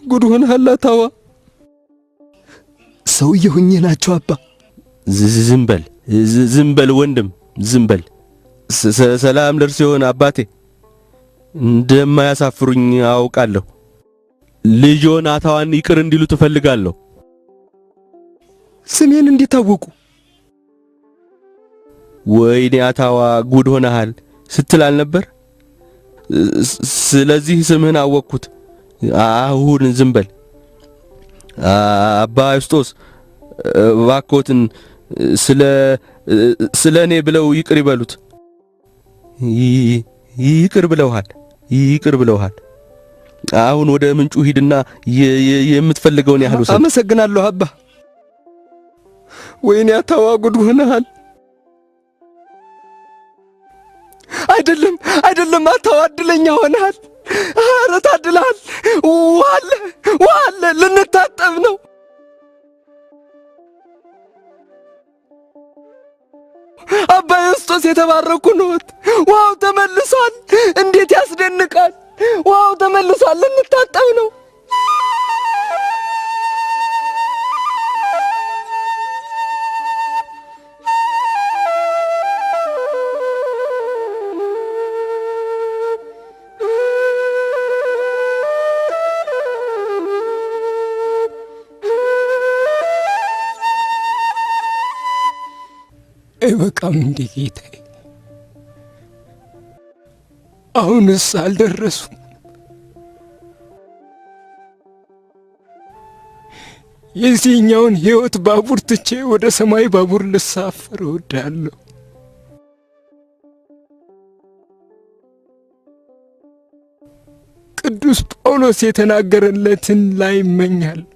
ጉድ ሆነሃል አታዋ። ሰውዬው እኚህ ናቸው አባ። ዝም በል ወንድም፣ ዝም በል። ሰላም ለርስ ይሆን አባቴ። እንደማያሳፍሩኝ አውቃለሁ። ልጆን አታዋን ይቅር እንዲሉ ትፈልጋለሁ። ስሜን እንዴት አወቁ? ወይኔ አታዋ ጉድ ሆነሃል ስትል አልነበር? ስለዚህ ስምህን አወቅኩት። አሁን ዝም በል። አባ ዮስጦስ እባክዎትን ስለ እኔ ብለው ይቅር ይበሉት። ይቅር ብለውሃል። አሁን ወደ ምንጩ ሂድና የምትፈልገውን ያህል ወሰድ። አመሰግናለሁ አባ። ወይኔ አታዋ ጉድ ሆነሃል። አይደለም አታዋ፣ እድለኛ ሆነሃል። ኧረ ታድለሃል። ውሃ አለ፣ ልንታጠብ ነው። አባ ዮስጦስ የተባረኩ ነዎት። ውሃው ተመልሷል። እንዴት ያስደንቃል! ውሃው ተመልሷል፣ ልንታጠብ ነው። አይበቃም እንዴ ጌታዬ? አሁንስ አልደረሱም? የዚህኛውን ሕይወት ባቡር ትቼ ወደ ሰማይ ባቡር ልሳፈር እወዳለሁ። ቅዱስ ጳውሎስ የተናገረለትን ላይ እመኛለሁ።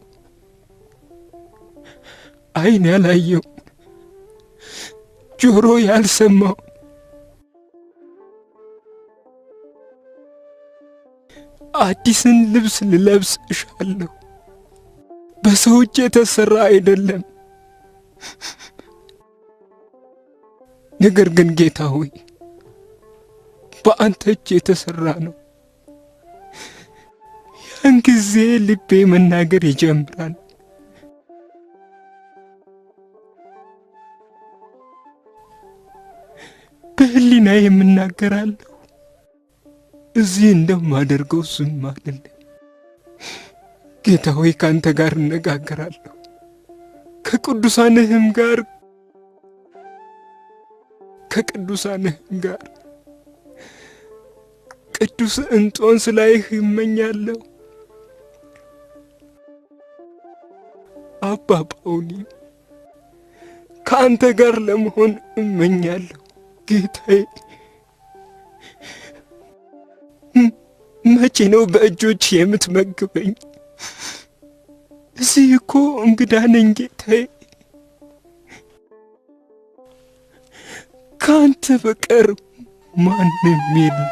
ዓይን ያላየው ጆሮ ያልሰማው አዲስን ልብስ ልለብስ እሻለሁ። በሰው እጅ የተሰራ አይደለም፣ ነገር ግን ጌታ ሆይ በአንተ እጅ የተሰራ ነው። ያን ጊዜ ልቤ መናገር ይጀምራል። በህሊና የምናገራለሁ። እዚህ እንደማደርገው ዝም አልልም። ጌታ ሆይ ካንተ ጋር እነጋገራለሁ፣ ከቅዱሳንህም ጋር ቅዱስ እንጦንስ ላይህ እመኛለሁ። አባ ጳውሊ ከአንተ ጋር ለመሆን እመኛለሁ። ጌታዬ መቼ ነው በእጆች የምትመግበኝ? እዚህ እኮ እንግዳ ነኝ ጌታዬ። ካንተ በቀር ማንም የለም።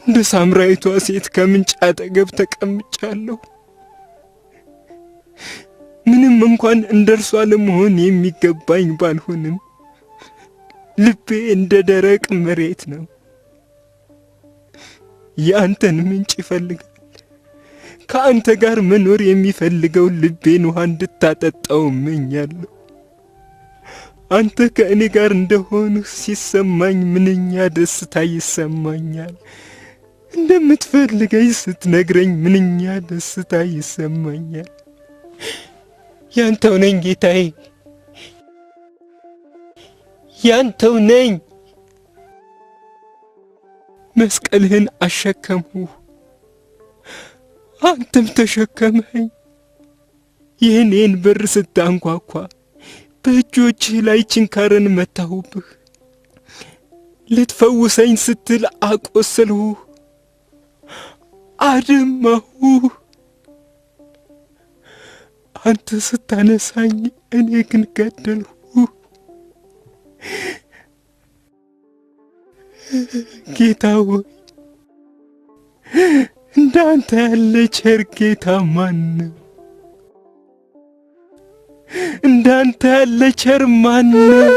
እንደ ሳምራዊቷ ሴት ከምንጭ አጠገብ ተቀምጫለሁ። ምንም እንኳን እንደርሷ ለመሆን የሚገባኝ ባልሆንም ልቤ እንደ ደረቅ መሬት ነው። የአንተን ምንጭ ይፈልጋል። ከአንተ ጋር መኖር የሚፈልገው ልቤን ውሃ እንድታጠጣው እመኛለሁ። አንተ ከእኔ ጋር እንደሆኑ ሲሰማኝ ምንኛ ደስታ ይሰማኛል። እንደምትፈልገኝ ስትነግረኝ ምንኛ ደስታ ይሰማኛል። ያንተው ነኝ ጌታዬ፣ ያንተው ነኝ። መስቀልህን አሸከምሁ፣ አንተም ተሸከመኝ። የእኔን በር ስታንኳኳ በእጆችህ ላይ ችንካርን መታሁብህ። ልትፈውሰኝ ስትል አቆሰልሁህ፣ አደማሁህ። አንተ ስታነሳኝ እኔ ግን ገደልሁ። ጌታ ሆይ እንዳንተ ያለ ቸር ጌታ ማን ነው? እንዳንተ ያለ ቸር ማን ነው?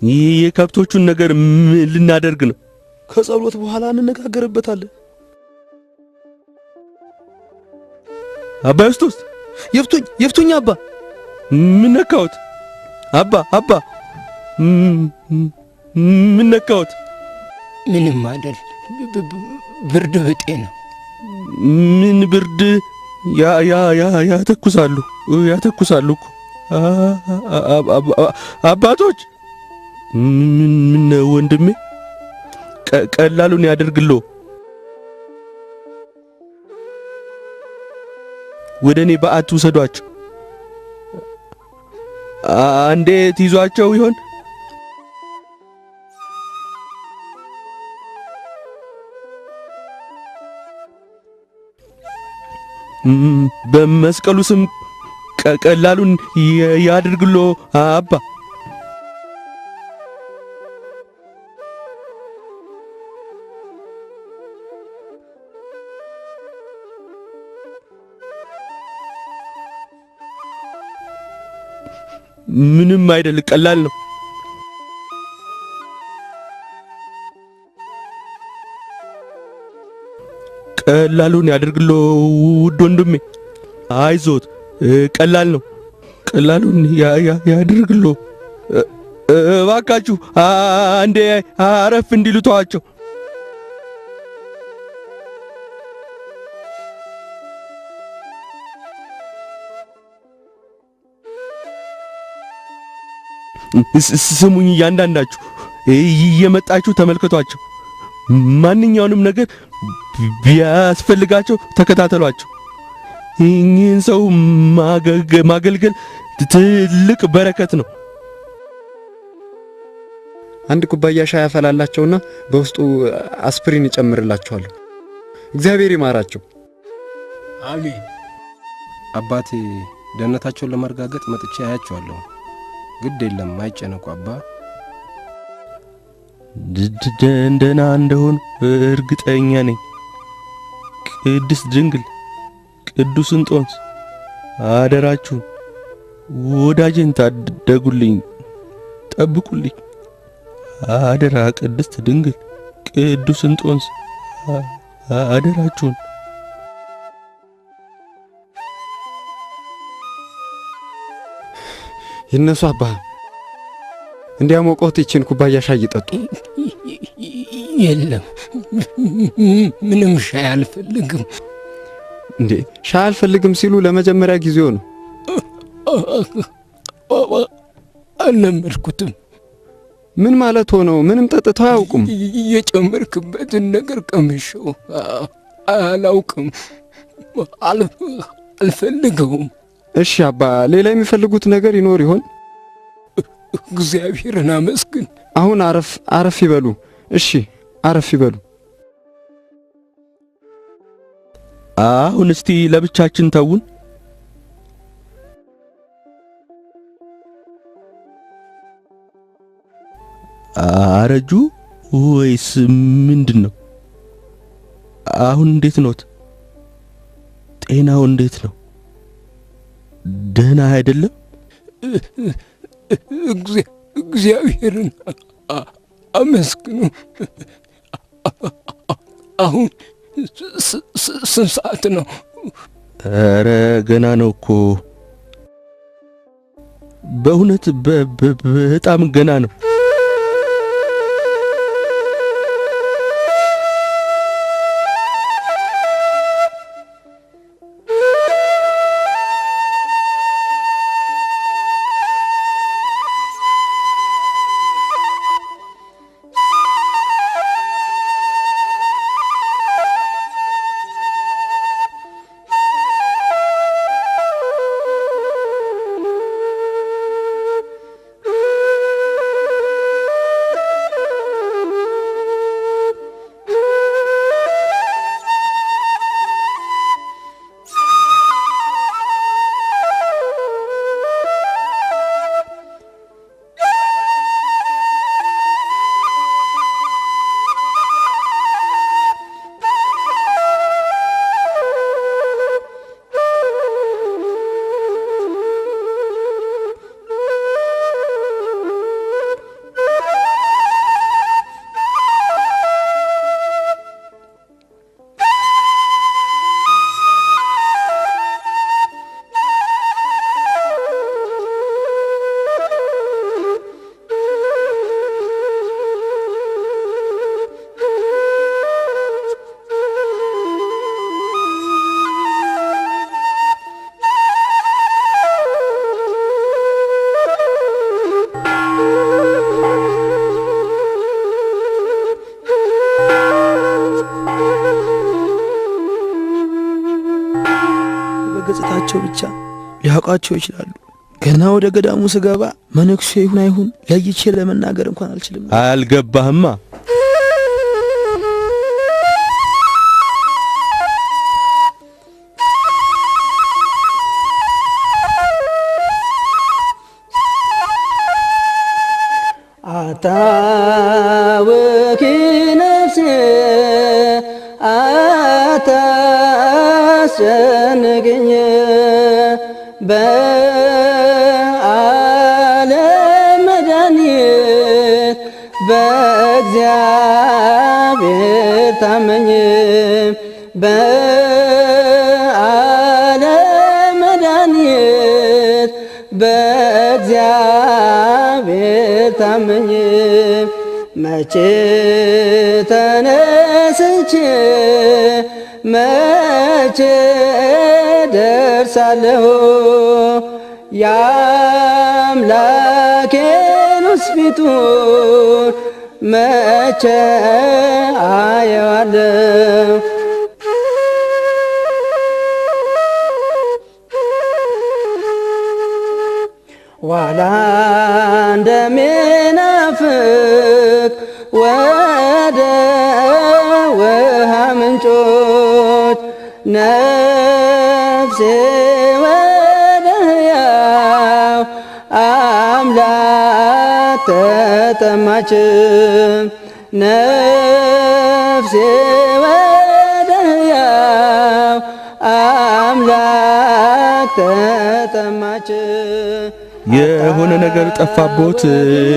የከብቶቹን ነገር ምን ልናደርግ ነው? ከጸሎት በኋላ እንነጋገርበታለን። አባ ዮስጦስ የፍቱኝ አባ። ምን ነካዎት? አባ ምን ነካዎት? ምንም አይደል፣ ብርድ ብጤ ነው። ምን ብርድ? ያተኩሳሉ እኮ አባቶች። ምን ወንድሜ ቀላሉን ያደርግሎ። ወደ እኔ በዓት ውሰዷቸው። አንዴ ትይዟቸው ይሆን? በመስቀሉ ስም ቀላሉን ያድርግሎ አባ። ምንም አይደል፣ ቀላል ነው። ቀላሉን ያድርግሎ ውድ ወንድሜ። አይዞት፣ ቀላል ነው። ቀላሉን ያድርግሎ። እባካችሁ አንዴ አረፍ እንዲሉ ተዋቸው። ስሙኝ፣ እያንዳንዳችሁ እየመጣችሁ ተመልከቷቸው። ማንኛውንም ነገር ቢያስፈልጋቸው ተከታተሏቸው። እኚህን ሰው ማገልገል ትልቅ በረከት ነው። አንድ ኩባያ ሻይ ያፈላላቸውና በውስጡ አስፕሪን ይጨምርላቸዋለሁ። እግዚአብሔር ይማራቸው። አሜን። አባቴ ደህንነታቸውን ለማረጋገጥ መጥቼ አያቸዋለሁ። ግድ የለም አይጨነቁ አባ። ደህና እንደሆኑ እርግጠኛ ነኝ። ቅድስት ድንግል፣ ቅዱስ እንጦንስ አደራችሁን ወዳጄን ታደጉልኝ፣ ጠብቁልኝ። አደራ ቅድስት ድንግል፣ ቅዱስ እንጦንስ አደራችሁን። ይነሱ አባ፣ እንዲያሞቀውት ይችን ኩባያ ሻይ ይጠጡ። የለም ምንም ሻይ አልፈልግም። እንዴ ሻይ አልፈልግም ሲሉ ለመጀመሪያ ጊዜው ነው። አልለመድኩትም። ምን ማለት ሆነው? ምንም ጠጥተው አያውቁም። የጨመርክበትን ነገር ቀምሼው አላውቅም። አልፈልገውም። እሺ አባ፣ ሌላ የሚፈልጉት ነገር ይኖር ይሆን? እግዚአብሔርን አመስግን። አሁን አረፍ ይበሉ። እሺ አረፍ ይበሉ። አሁን እስቲ ለብቻችን ተውን። አረጁ ወይስ ምንድነው? አሁን እንዴት ኖት? ጤናው እንዴት ነው? ደህና አይደለም? እግዚአብሔርን አመስግኑ። አሁን ስንት ሰዓት ነው? ኧረ ገና ነው እኮ በእውነት በጣም ገና ነው። በገጽታቸው ብቻ ሊያውቃቸው ይችላሉ። ገና ወደ ገዳሙ ስገባ መነኩሴ ይሁን አይሁን ለይቼ ለመናገር እንኳን አልችልም። አልገባህማ? አታውኪ ነፍሴ አታስጨንቅኝ በዓለም መድኃኒት በእግዚአብሔር ታመኝ በዓለም መድኃኒት በእግዚአብሔር ታመኝ መቼ ተነስቼ መቼ ደርሳለሁ የአምላኬን ፊቱን መቼ አየዋለሁ ዋላ እንደሚናፍቅ ወደ ውሃ ምንጮች ነፍሴ ወደ ሕያው አምላክ ተጠማች ነፍሴ ወደ ሕያው አምላክ ተጠማች የሆነ ነገር ጠፋቦት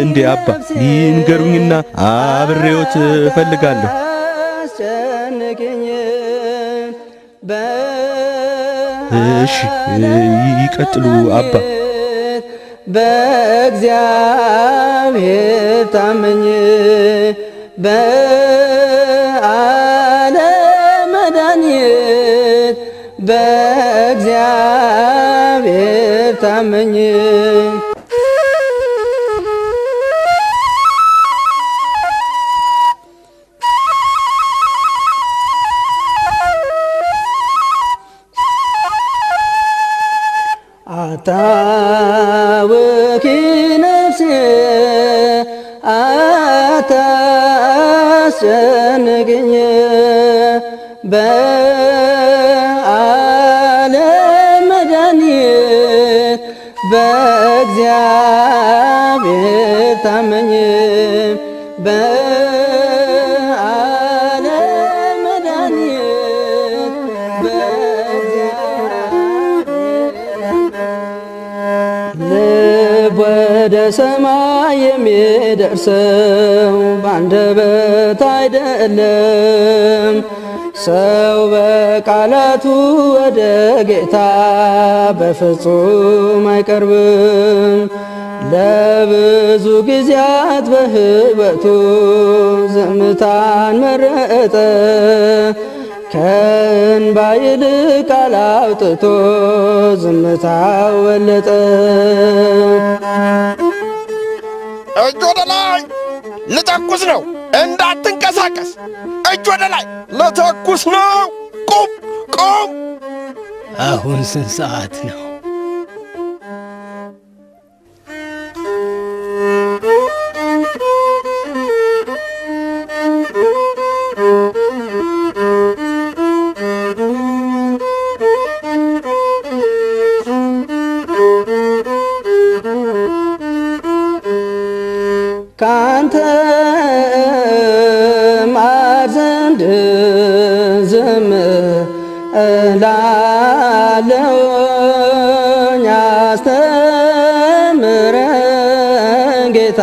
እንዴ አባ? ይንገሩኝና አብሬዎት እፈልጋለሁ። እሺ ይቀጥሉ አባ። በእግዚአብሔር ታመኝ በዓለም መድኃኒት በእግዚአብሔር ታመኝ አታውኪ ነፍሴ አታስጨንቅኝ በዓለም መድኃኒት በእግዚአብሔር ታመኝ በዓለም መድኃኒት ልብ ወደ ሰማይ የሚደርሰው ባንደበት አይደለም ሰው በቃላቱ ወደ ጌታ በፍጹም አይቀርብም ለብዙ ጊዜያት በሕይወቱ ዝምታን መረጠ ከእንባ ይልቅ ቃል አውጥቶ ዝምታው ወለጠ እጅ ወደ ላይ ልተኩስ ነው እንዳትንቀሳቀስ እጅ ወደ ላይ ልተኩስ ነው ቁም ቁም አሁን ስንት ሰዓት ነው? ካንተ ማር ዘንድ ዝም እላለሁኝ አስተምረኝ ጌታ